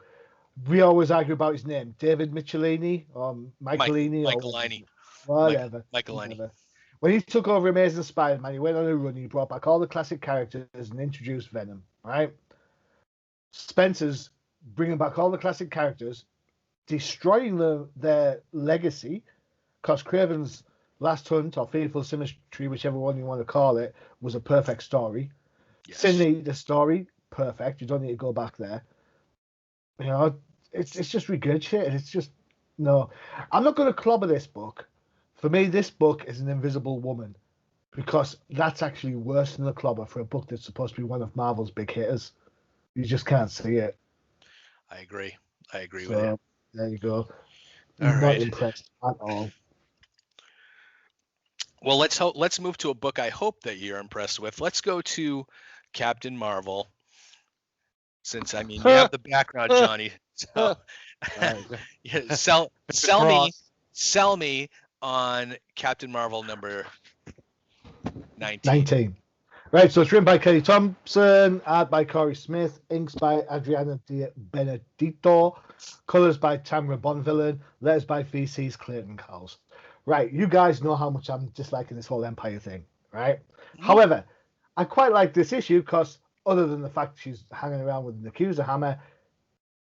We always argue about his name, David Michelini or Michaelini, Michaelini. Whatever. Michaelini. When he took over Amazing Spider-Man, he went on a run. He brought back all the classic characters and introduced Venom. Right? Spencer's bringing back all the classic characters, destroying their legacy, because Craven's Last Hunt or Fearful Symmetry, whichever one you want to call it, was a perfect story. Yes. Sin the story, perfect. You don't need to go back there. It's just regurgitated. It's just no. I'm not going to clobber this book. For me, this book is an Invisible Woman, because that's actually worse than the clobber for a book that's supposed to be one of Marvel's big hitters. You just can't see it. I agree with So you. there you go. All Not right. impressed at all. Well, let's move to a book I hope that you're impressed with. Let's go to Captain Marvel. Since I mean you have the background, Johnny. So yeah, sell me on Captain Marvel number 19. 19. Right, so it's written by Kelly Thompson, art by Corey Smith, inks by Adriana Benedito, colors by Tamara Bonvillain, letters by VC's Clayton Cowles. Right, you guys know how much I'm disliking this whole Empire thing, right? However, I quite like this issue because other than the fact she's hanging around with an accuser hammer,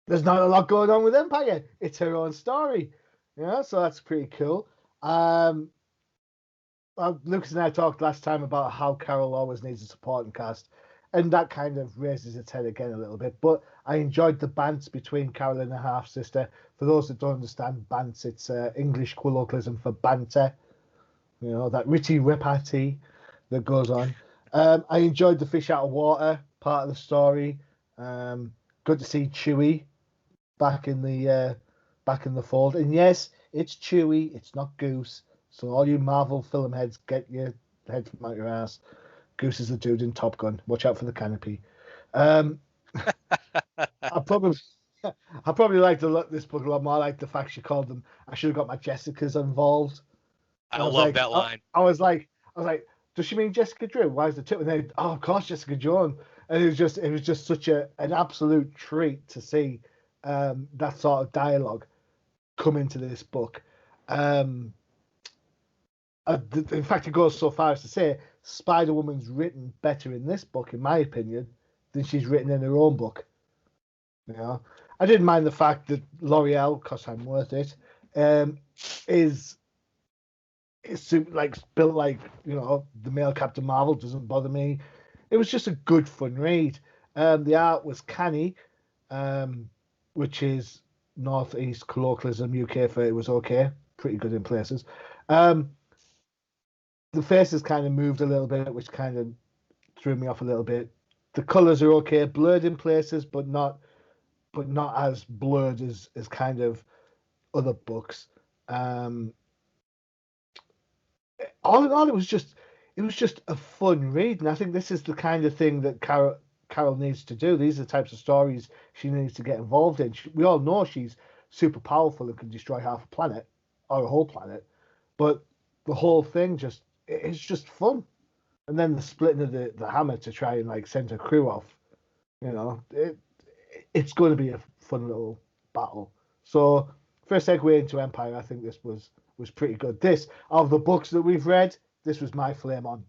there's not a lot going on with Empire. It's her own story, so that's pretty cool. Lucas and I talked last time about how Carol always needs a supporting cast, and that kind of raises its head again a little bit. But I enjoyed the bants between Carol and her half sister. For those that don't understand bants, it's English colloquialism for banter. That witty repartee that goes on. I enjoyed the fish out of water part of the story. Good to see Chewie back in the fold. And yes, it's Chewie. It's not Goose. So all you Marvel film heads, get your head from out your ass. Goose is the dude in Top Gun. Watch out for the canopy. I probably like this book a lot more. I like the fact she called them. I should have got my Jessicas involved. I love that line. I was like, does she mean Jessica Drew? Why is the tip? And then, of course, Jessica Jones. And it was just such an absolute treat to see that sort of dialogue come into this book. In fact, it goes so far as to say Spider-Woman's written better in this book, in my opinion, than she's written in her own book. I didn't mind the fact that L'Oreal, because I'm worth it, is like built like the male Captain Marvel. Doesn't bother me. It was just a good fun read. The art was canny, which is Northeast colloquialism, UK for it was okay, pretty good in places. The faces kind of moved a little bit, which kind of threw me off a little bit. The colors are okay, blurred in places, but not as blurred as kind of other books. All in all, it was just a fun read, and I think this is the kind of thing that Carol needs to do. These are the types of stories she needs to get involved in. We all know she's super powerful and can destroy half a planet or a whole planet, but the whole thing it's just fun. And then the splitting of the hammer to try and like send her crew off, it's going to be a fun little battle. So first segue into Empire, I think this was pretty good. This, of the books that we've read, this was my flame on.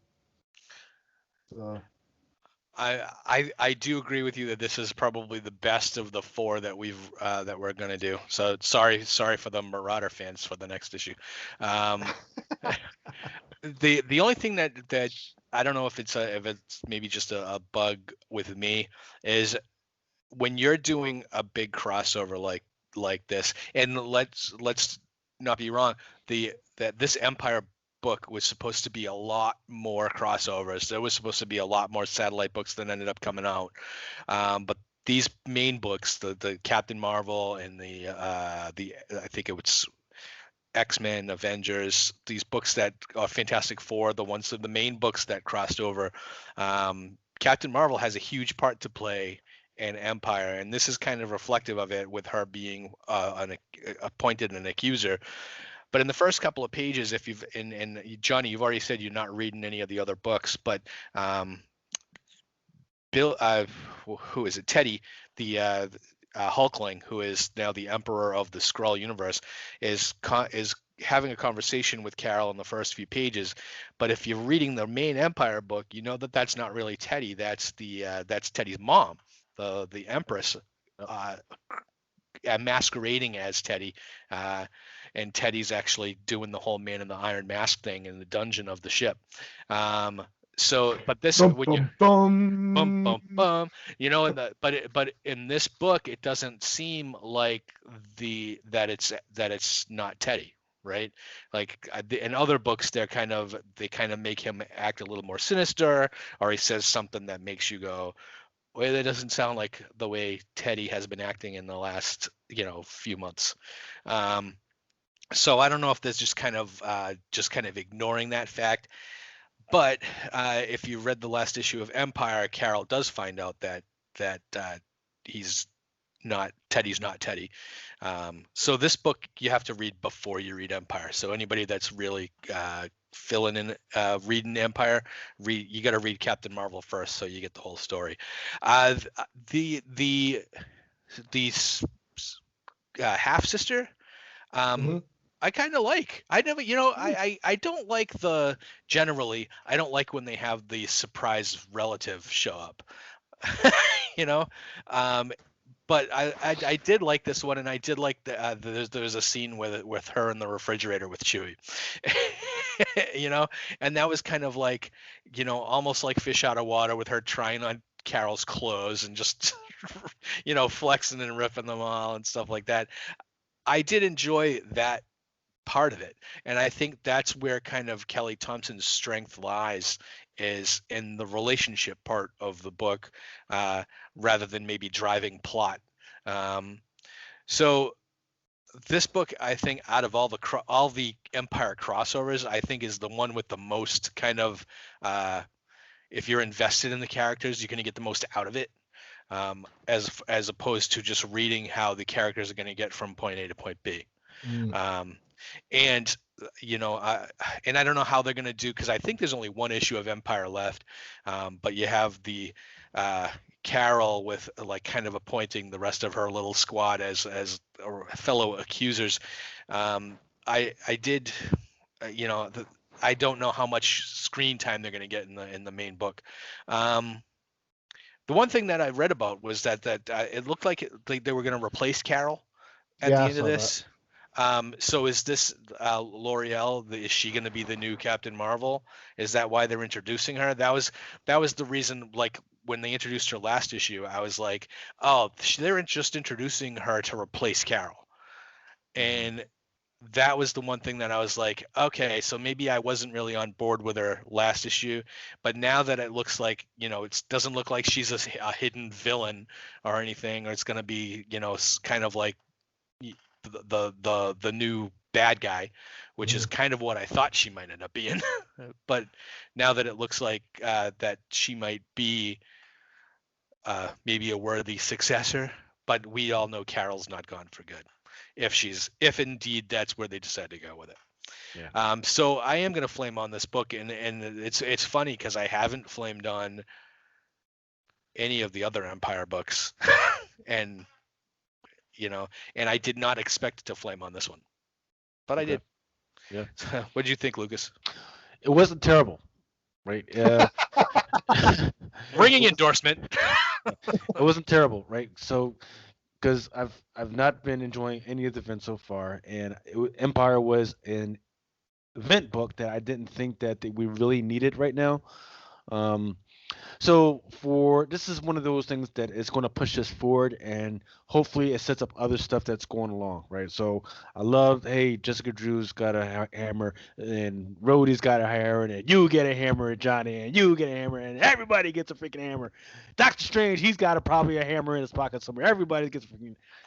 So I do agree with you that this is probably the best of the four that we're gonna do. So sorry for the Marauder fans for the next issue. The only thing that I don't know if it's maybe just a bug with me is when you're doing a big crossover like this, and let's not be wrong, that this Empire book was supposed to be a lot more crossovers. There was supposed to be a lot more satellite books that ended up coming out, but these main books, the Captain Marvel and the I think it was X-Men, Avengers, these books that are Fantastic Four, the main books that crossed over. Captain Marvel has a huge part to play in Empire, and this is kind of reflective of it with her being appointed an accuser. But in the first couple of pages, if you've and Johnny, you've already said you're not reading any of the other books, but Bill, who is it? Teddy, the Hulkling, who is now the Emperor of the Skrull universe, is having a conversation with Carol in the first few pages. But if you're reading the main Empire book, you know that that's not really Teddy. That's Teddy's mom, the Empress, masquerading as Teddy. And Teddy's actually doing the whole Man in the Iron Mask thing in the dungeon of the ship. So, but this when you bum bum bum, but in this book, it doesn't seem like that it's not Teddy, right? Like in other books, they kind of make him act a little more sinister, or he says something that makes you go, well, that doesn't sound like the way Teddy has been acting in the last few months. So I don't know if there's just kind of ignoring that fact. But if you read the last issue of Empire, Carol does find out that he's Teddy's not Teddy. So this book you have to read before you read Empire. So anybody that's really filling in reading Empire, you got to read Captain Marvel first, so you get the whole story. The half sister. I kind of like. I never, I don't like generally, I don't like when they have the surprise relative show up, but I did like this one, and I did like there's a scene with her in the refrigerator with Chewie, and that was kind of like, almost like fish out of water with her trying on Carol's clothes and just, flexing and ripping them all and stuff like that. I did enjoy that part of it, and I think that's where kind of Kelly Thompson's strength lies, is in the relationship part of the book, rather than maybe driving plot. So this book, I think, out of all the Empire crossovers, I think is the one with the most kind of, if you're invested in the characters, you're going to get the most out of it, as opposed to just reading how the characters are going to get from point A to point B. And I don't know how they're going to do, because I think there's only one issue of Empire left, but you have the Carol with like kind of appointing the rest of her little squad as fellow accusers. I don't know how much screen time they're going to get in the main book. The one thing that I read about was that it looked like they were going to replace Carol at the end of this. So is this L'Oreal? Is she going to be the new Captain Marvel? Is that why they're introducing her? That was the reason. Like when they introduced her last issue, I was like, oh, they're just introducing her to replace Carol, and that was the one thing that I was like, okay, so maybe I wasn't really on board with her last issue, but now that it looks like, it doesn't look like she's a hidden villain or anything, or it's going to be, kind of like the new bad guy, which is kind of what I thought she might end up being. But now that it looks like that she might be maybe a worthy successor, but we all know Carol's not gone for good, if indeed that's where they decide to go with it. Yeah. So I am going to flame on this book, and it's funny because I haven't flamed on any of the other Empire books, and and I did not expect to flame on this one, but I did. Yeah. What did you think, Lucas? It wasn't terrible, right? Ringing endorsement. It wasn't terrible, right? So, because I've not been enjoying any of the events so far, and Empire was an event book that I didn't think that we really needed right now. So this is one of those things that is going to push us forward, and hopefully it sets up other stuff that's going along, right? So I love, hey, Jessica Drew's got a hammer, and Rhodey's got a hammer, and you get a hammer, and Johnny, and you get a hammer, and everybody gets a freaking hammer. Doctor Strange, he's got probably a hammer in his pocket somewhere. Everybody gets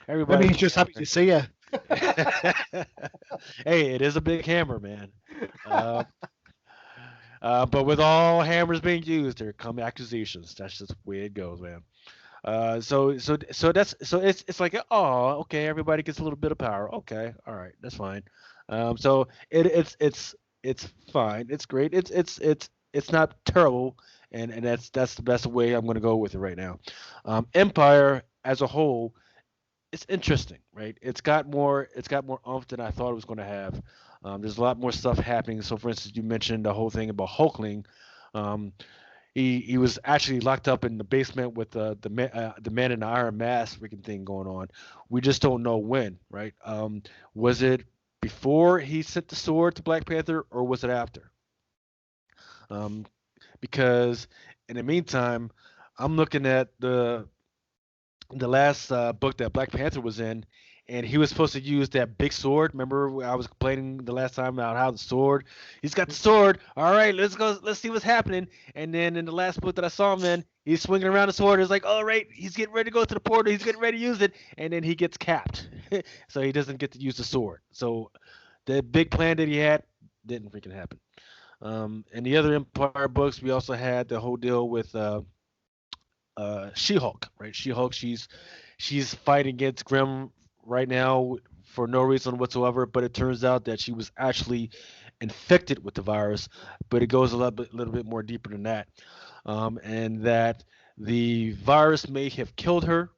everybody. Maybe he's just happy to see you. Hey, it is a big hammer, man. But with all hammers being used, there come accusations. That's just the way it goes, man. So it's like, oh, okay, everybody gets a little bit of power. Okay, all right, that's fine. So it's fine. It's great. It's not terrible, and that's the best way I'm going to go with it right now. Empire as a whole, it's interesting, right? It's got more oomph than I thought it was going to have. There's a lot more stuff happening. So, for instance, you mentioned the whole thing about Hulkling. He was actually locked up in the basement with the man in the iron mask freaking thing going on. We just don't know when, right? Was it before he sent the sword to Black Panther, or was it after? Because in the meantime, I'm looking at the last book that Black Panther was in, and he was supposed to use that big sword. Remember, I was complaining the last time about how he's got the sword. All right, let's see what's happening. And then in the last book that I saw him in, he's swinging around the sword. It's like, all right, he's getting ready to go to the portal. He's getting ready to use it, and then he gets capped, so he doesn't get to use the sword. So the big plan that he had didn't freaking happen. In the other Empire books, we also had the whole deal with She-Hulk, right? She-Hulk, she's fighting against Grimm right now for no reason whatsoever, but it turns out that she was actually infected with the virus, but it goes a little bit more deeper than that, and that the virus may have killed her.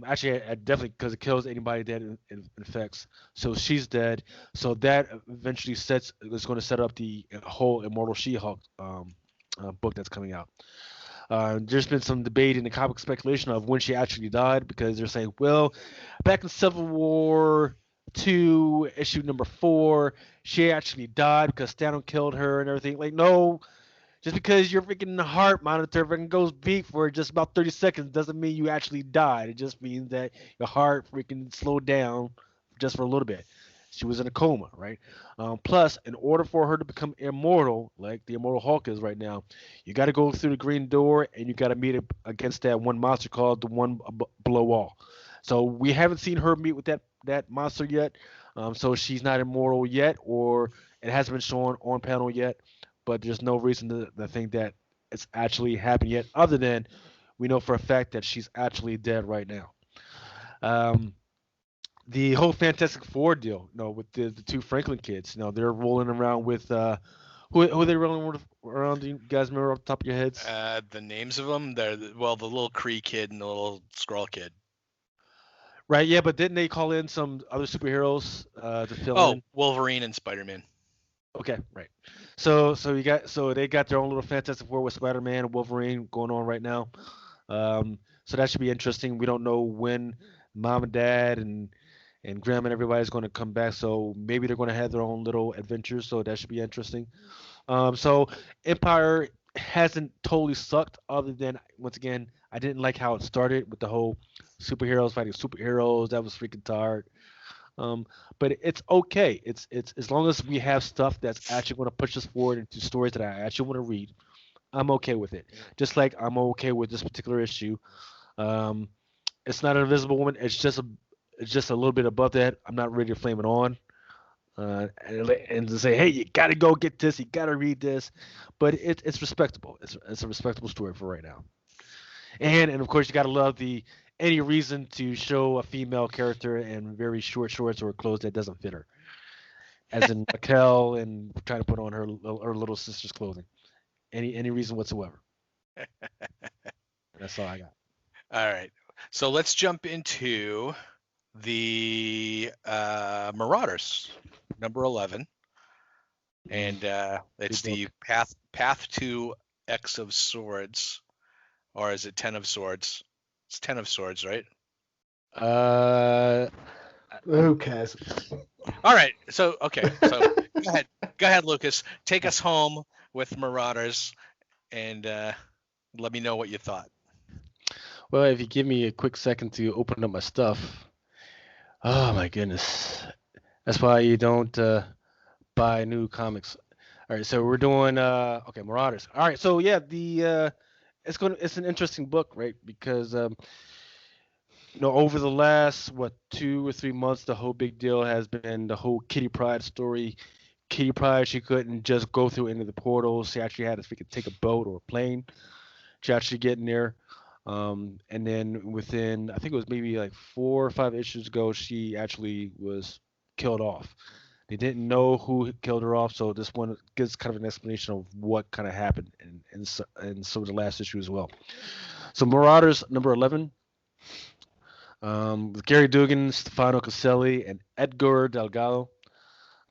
Actually, I definitely because it kills anybody that infects. So she's dead. So that eventually is going to set up the whole Immortal She-Hulk book that's coming out. There's been some debate in the comic speculation of when she actually died because they're saying, well, back in Civil War 2, issue number 4, she actually died because Thanos killed her and everything. Like, no, just because your freaking heart monitor freaking goes beep for just about 30 seconds doesn't mean you actually died. It just means that your heart freaking slowed down just for a little bit. She was in a coma, right? Plus, in order for her to become immortal, like the Immortal Hulk is right now, you got to go through the green door and you got to meet against that one monster called the one below wall. So we haven't seen her meet with that monster yet. So she's not immortal yet, or it hasn't been shown on panel yet. But there's no reason to think that it's actually happened yet, other than we know for a fact that she's actually dead right now. The whole Fantastic Four deal, with the two Franklin kids, they're rolling around with who are they rolling around? Do you guys remember off the top of your heads? The names of them, they're the little Kree kid and the little Skrull kid. Right, yeah, but didn't they call in some other superheroes to fill in? Wolverine and Spider-Man. Okay, right. So they got their own little Fantastic Four with Spider-Man and Wolverine going on right now. So that should be interesting. We don't know when Mom and Dad and Graham and everybody's going to come back. So maybe they're going to have their own little adventures. So that should be interesting. So Empire hasn't totally sucked, other than once again I didn't like how it started with the whole superheroes fighting superheroes. That was freaking tired. But it's okay. It's as long as we have stuff that's actually going to push us forward into stories that I actually want to read, I'm okay with it. Just like I'm okay with this particular issue. It's not an Invisible Woman. It's just a little bit above that. I'm not ready to flame it on. And to say, hey, you got to go get this. You got to read this. But it's respectable. It's a respectable story for right now. And of course you got to love any reason to show a female character in very short shorts or clothes that doesn't fit her, as in Raquel and trying to put on her little sister's clothing. Any reason whatsoever. That's all I got. All right, so let's jump into the Marauders, number 11, and it's the path to X of Swords, or is it 10 of Swords? It's 10 of Swords, right? Who cares? All right. So go ahead, Lucas. Take us home with Marauders, and let me know what you thought. Well, if you give me a quick second to open up my stuff. Oh my goodness. That's why you don't buy new comics. All right, so we're doing Marauders. All right, so yeah, it's an interesting book, right? Because over the last 2 or 3 months, the whole big deal has been the whole Kitty Pryde story. Kitty Pryde, she couldn't just go through into the portals. She actually had to take a boat or a plane to actually get in there. And then within, I think it was maybe like 4 or 5 issues ago, she actually was killed off. They didn't know who killed her off, so this one gives kind of an explanation of what kind of happened in some of the last issue as well. So Marauders number 11, with Gary Dugan, Stefano Caselli, and Edgar Delgado.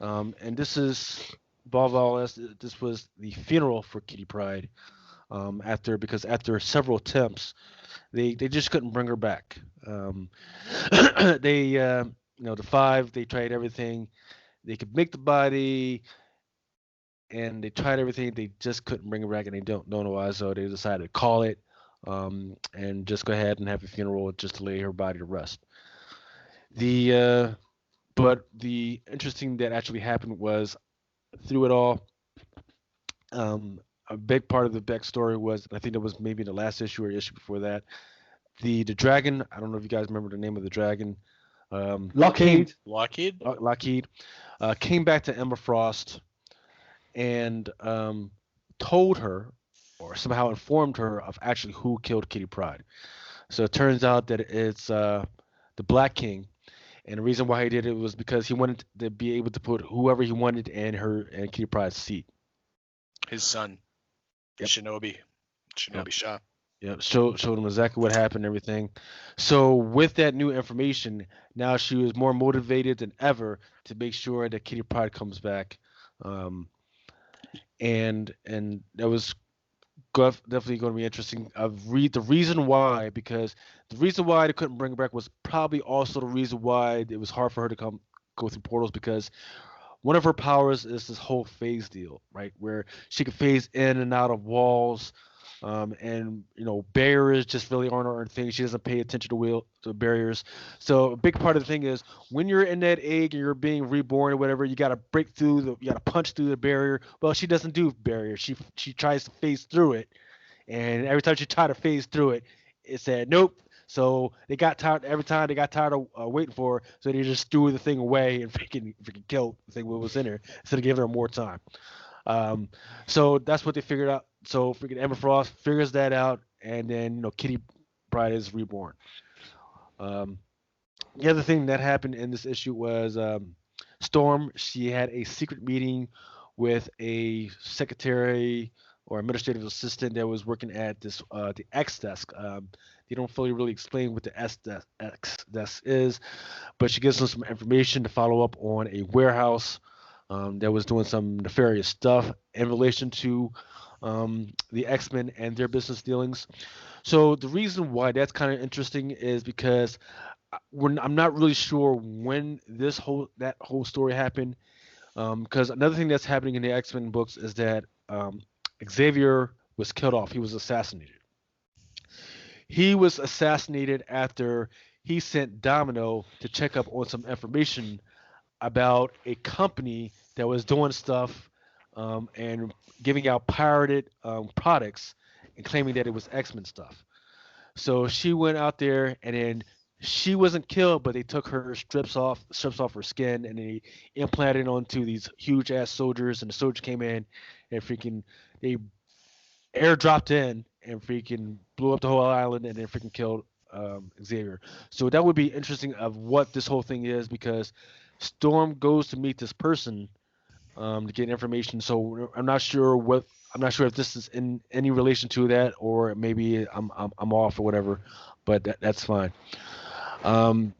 And this is above all else, this was the funeral for Kitty Pryde. Because after several attempts, they just couldn't bring her back. The 5, they tried everything. They could make the body, and they tried everything. They just couldn't bring her back, and they don't know why. So they decided to call it, and just go ahead and have a funeral just to lay her body to rest. But the interesting that actually happened was through it all, a big part of the backstory was, I think it was maybe the last issue or issue before that, the dragon. I don't know if you guys remember the name of the dragon. Lockheed. Lockheed came back to Emma Frost and told her, or somehow informed her of actually who killed Kitty Pryde. So it turns out that it's the Black King, and the reason why he did it was because he wanted to be able to put whoever he wanted in Kitty Pryde's seat. His son, Yep. Shinobi Shaw. Yeah, showed him exactly what happened and everything. So with that new information, now she was more motivated than ever to make sure that Kitty Pryde comes back. And that was definitely going to be interesting. The reason why they couldn't bring her back was probably also the reason why it was hard for her to go through portals, because one of her powers is this whole phase deal, right? Where she can phase in and out of walls, and barriers just really aren't her thing. She doesn't pay attention to barriers. So a big part of the thing is when you're in that egg and you're being reborn or whatever, you got to you got to punch through the barrier. Well, she doesn't do barriers. She tries to phase through it, and every time she tried to phase through it, it said nope. So they got tired. Every time they got tired of waiting for her, so they just threw the thing away and freaking killed the thing that was in her instead of giving her more time. So that's what they figured out. So freaking Emma Frost figures that out, and then Kitty Pryde is reborn. The other thing that happened in this issue was Storm. She had a secret meeting with a secretary or administrative assistant that was working at this the X desk. They don't fully really explain what the X desk is, but she gives them some information to follow up on a warehouse that was doing some nefarious stuff in relation to the X-Men and their business dealings. So the reason why that's kind of interesting is because I'm not really sure when that whole story happened. Because another thing that's happening in the X-Men books is that Xavier was killed off. He was assassinated. He was assassinated after he sent Domino to check up on some information about a company that was doing stuff and giving out pirated products and claiming that it was X-Men stuff. So she went out there, and then she wasn't killed, but they took her strips off her skin, and they implanted it onto these huge ass soldiers, and the soldiers came in and they airdropped in and freaking blew up the whole island, and then freaking killed Xavier. So that would be interesting of what this whole thing is, because Storm goes to meet this person to get information. So I'm not sure if this is in any relation to that, or maybe I'm off or whatever, but that's fine. And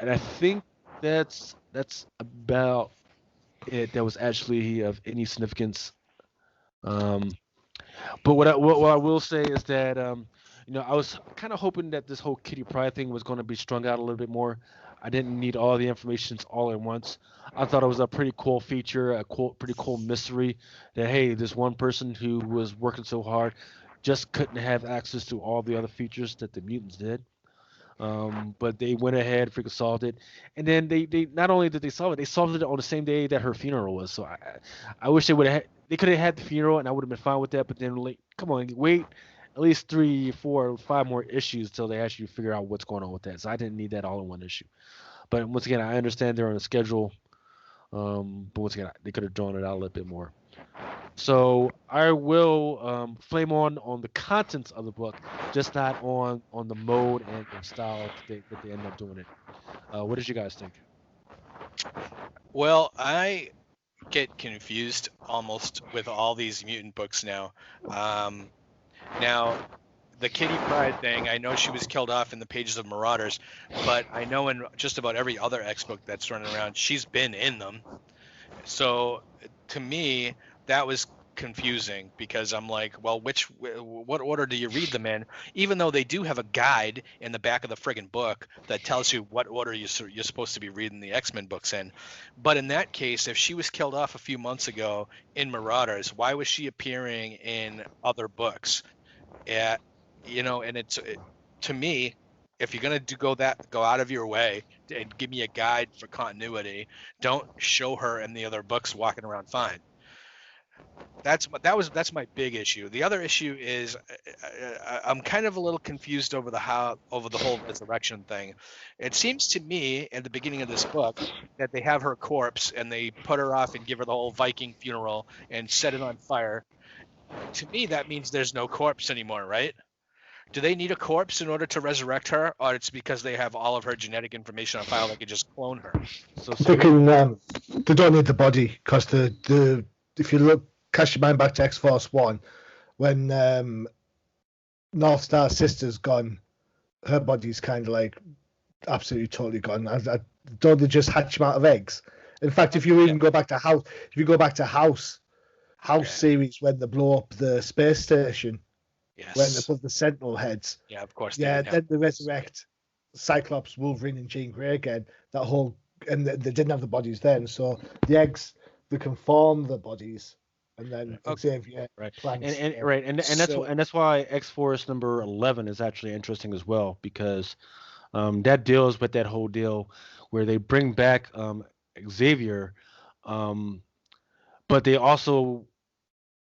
I think that's about it. That was actually of any significance. But what I will say is that I was kind of hoping that this whole Kitty Pryde thing was going to be strung out a little bit more. I didn't need all the information all at once. I thought it was a pretty cool feature, pretty cool mystery that, hey, this one person who was working so hard just couldn't have access to all the other features that the mutants did. But they went ahead, freaking solved it, and then they not only did they solve it, they solved it on the same day that her funeral was. So I wish they could have had the funeral, and I would have been fine with that. But then, like, come on, wait at least 3, 4, 5 more issues till they actually figure out what's going on with that. So I didn't need that all in one issue. But once again, I understand they're on a schedule. But once again, they could have drawn it out a little bit more. So I will flame on the contents of the book, just not on the mode and style that they end up doing it. What did you guys think? Well, I get confused almost with all these mutant books now. Now, the Kitty Pryde thing, I know she was killed off in the pages of Marauders, but I know in just about every other X book that's running around, she's been in them. So to me, that was confusing, because I'm like, well, what order do you read them in? Even though they do have a guide in the back of the friggin' book that tells you what order you're supposed to be reading the X-Men books in. But in that case, if she was killed off a few months ago in Marauders, why was she appearing in other books? And to me, if you're gonna go out of your way and give me a guide for continuity, don't show her in the other books walking around fine. That's my big issue. The other issue is I'm kind of a little confused over the whole resurrection thing. It seems to me at the beginning of this book that they have her corpse and they put her off and give her the whole Viking funeral and set it on fire. To me, that means there's no corpse anymore, right? Do they need a corpse in order to resurrect her, or it's because they have all of her genetic information on file, they could just clone her? So They can. They don't need the body because the if you look, cast your mind back to X-Force 1, when North Star sister's gone, her body's kind of like absolutely totally gone. Don't they just hatch them out of eggs? In fact, if you even go back to House series, when they blow up the space station, Yes. when they put the Sentinel heads, Yeah, of course. then they resurrect Cyclops, Wolverine, and Jean Grey again. That whole, and they didn't have the bodies then, so the eggs, they can form the bodies, and then Xavier plants. And that's why X-Force number 11 is actually interesting as well, because that deals with that whole deal where they bring back Xavier, but they also,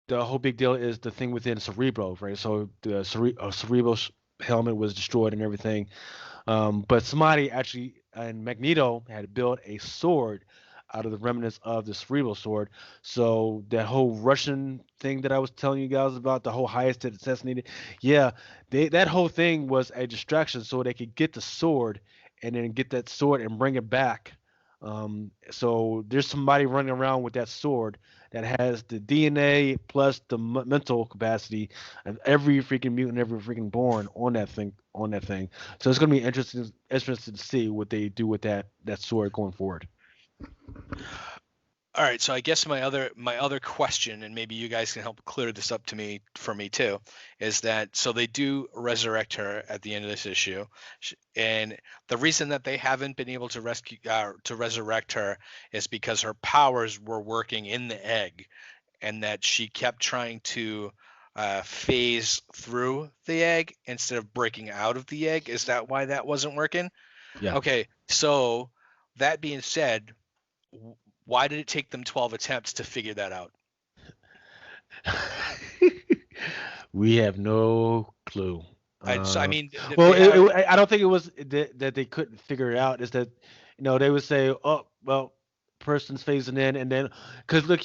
the whole big deal is the thing within Cerebro, right? So the Cerebro helmet was destroyed and everything, but somebody actually, and Magneto had built a sword out of the remnants of the Cerebro sword. So that whole Russian thing that I was telling you guys about, the whole highest that assassinated, that whole thing was a distraction so they could get the sword and then get that sword and bring it back. So there's somebody running around with that sword that has the DNA plus the mental capacity of every freaking mutant, every freaking born on that thing. So it's gonna be interesting to see what they do with that sword going forward. All right, so I guess my other question, and maybe you guys can help clear this up for me too, is that so they do resurrect her at the end of this issue, and the reason that they haven't been able to resurrect her is because her powers were working in the egg, and that she kept trying to phase through the egg instead of breaking out of the egg. Is that why that wasn't working? Yeah. Okay, so that being said, why did it take them 12 attempts to figure that out? We have no clue. I mean, I don't think it was that they couldn't figure it out. Is that, they would say, oh, well, person's phasing in, and then, because look,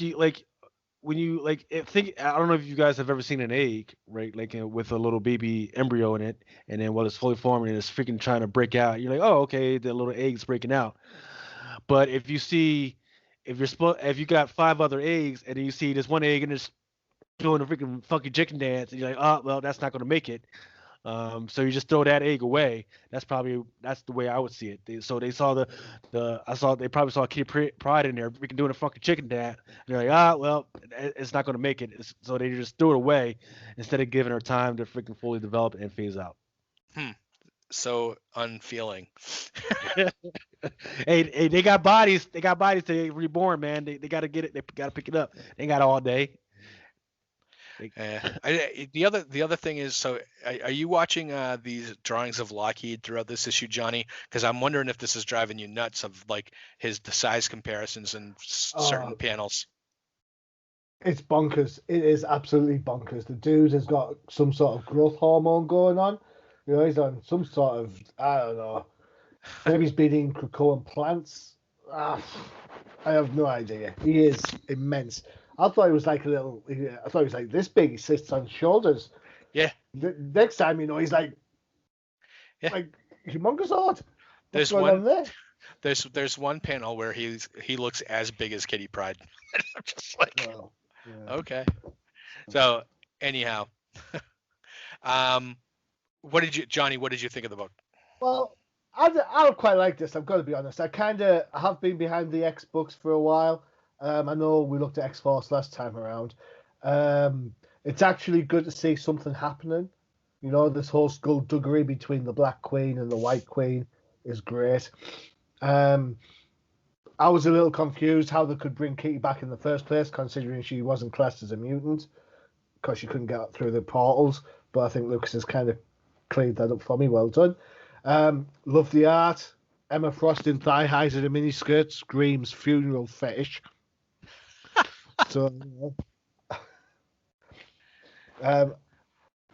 when you think, I don't know if you guys have ever seen an egg, right? Like with a little baby embryo in it, and then while it's fully formed and it's freaking trying to break out, you're like, oh, okay, the little egg's breaking out. But if you got 5 other eggs and then you see this one egg and it's doing a freaking funky chicken dance, and you're like, oh, well, that's not going to make it. So you just throw that egg away. That's the way I would see it. They saw they probably saw Kitty Pryde in there freaking doing a funky chicken dance. And they're like, well, it's not going to make it. So they just threw it away instead of giving her time to freaking fully develop and phase out. So unfeeling. Hey, they got bodies. They got bodies to reborn, man. They got to get it. They got to pick it up. They ain't got all day. The other thing is, so are you watching these drawings of Lockheed throughout this issue, Johnny? Because I'm wondering if this is driving you nuts of like the size comparisons in certain panels. It's bonkers. It is absolutely bonkers. The dude has got some sort of growth hormone going on. He's on some sort of, I don't know, maybe he's been eating Krakoan plants. I have no idea. He is immense. I thought he was like this big. He sits on shoulders. Yeah. Next time, he's like humongous odd. What's going on there? There's one panel where he looks as big as Kitty Pryde. I'm just like, okay. So anyhow, Johnny? What did you think of the book? Well, I don't quite like this. I've got to be honest. I have been behind the X books for a while. I know we looked at X-Force last time around. It's actually good to see something happening. This whole skullduggery between the Black Queen and the White Queen is great. I was a little confused how they could bring Kitty back in the first place, considering she wasn't classed as a mutant, because she couldn't get through the portals. But I think Lucas has kind of cleared that up for me. Well done. Love the art. Emma Frost in thigh highs and a miniskirt screams funeral fetish. So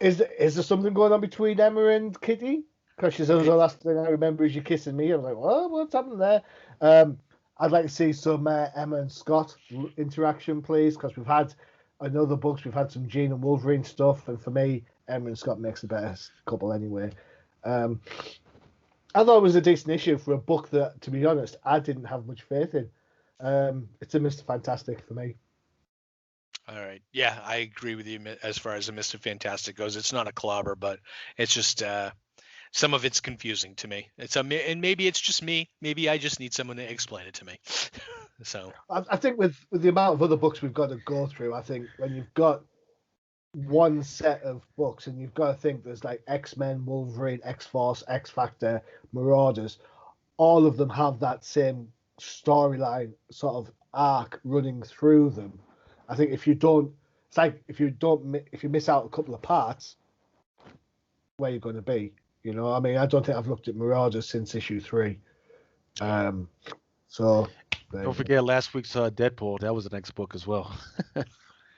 Is there something going on between Emma and Kitty? Because she says the last thing I remember is you kissing me. I was like, well, what's happening there? I'd like to see some Emma and Scott interaction, please, because in other books, we've had some Jean and Wolverine stuff, and for me, Emma and Scott makes the best couple anyway. I thought it was a decent issue for a book that, to be honest, I didn't have much faith in. It's a Mr. Fantastic for me. All right. Yeah, I agree with you as far as the Mr. Fantastic goes. It's not a clobber, but it's just some of it's confusing to me. And maybe it's just me. Maybe I just need someone to explain it to me. So I think with the amount of other books we've got to go through, I think when you've got one set of books and you've got to think there's like X-Men, Wolverine, X-Force, X-Factor, Marauders, all of them have that same storyline sort of arc running through them. I think if you miss out a couple of parts, where you're going to be, you know. I mean, I don't think I've looked at Marauders since issue 3. So Don't forget last week's Deadpool. That was the next book as well.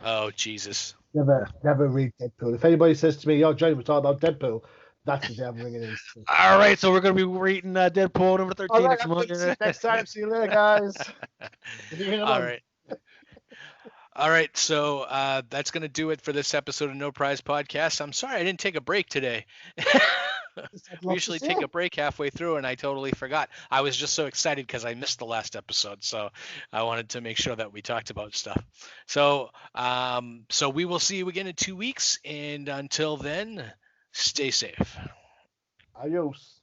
Oh Jesus! Never read Deadpool. If anybody says to me, "Yo, Johnny, we're talking about Deadpool," that's the day I'm ringing in. All right, so we're gonna be reading Deadpool number 13 next month. Next time, see you later, guys. All right. All right, so that's going to do it for this episode of No Prize Podcast. I'm sorry I didn't take a break today. We usually take a break halfway through, and I totally forgot. I was just so excited because I missed the last episode, so I wanted to make sure that we talked about stuff. So, so we will see you again in 2 weeks, and until then, stay safe. Adios.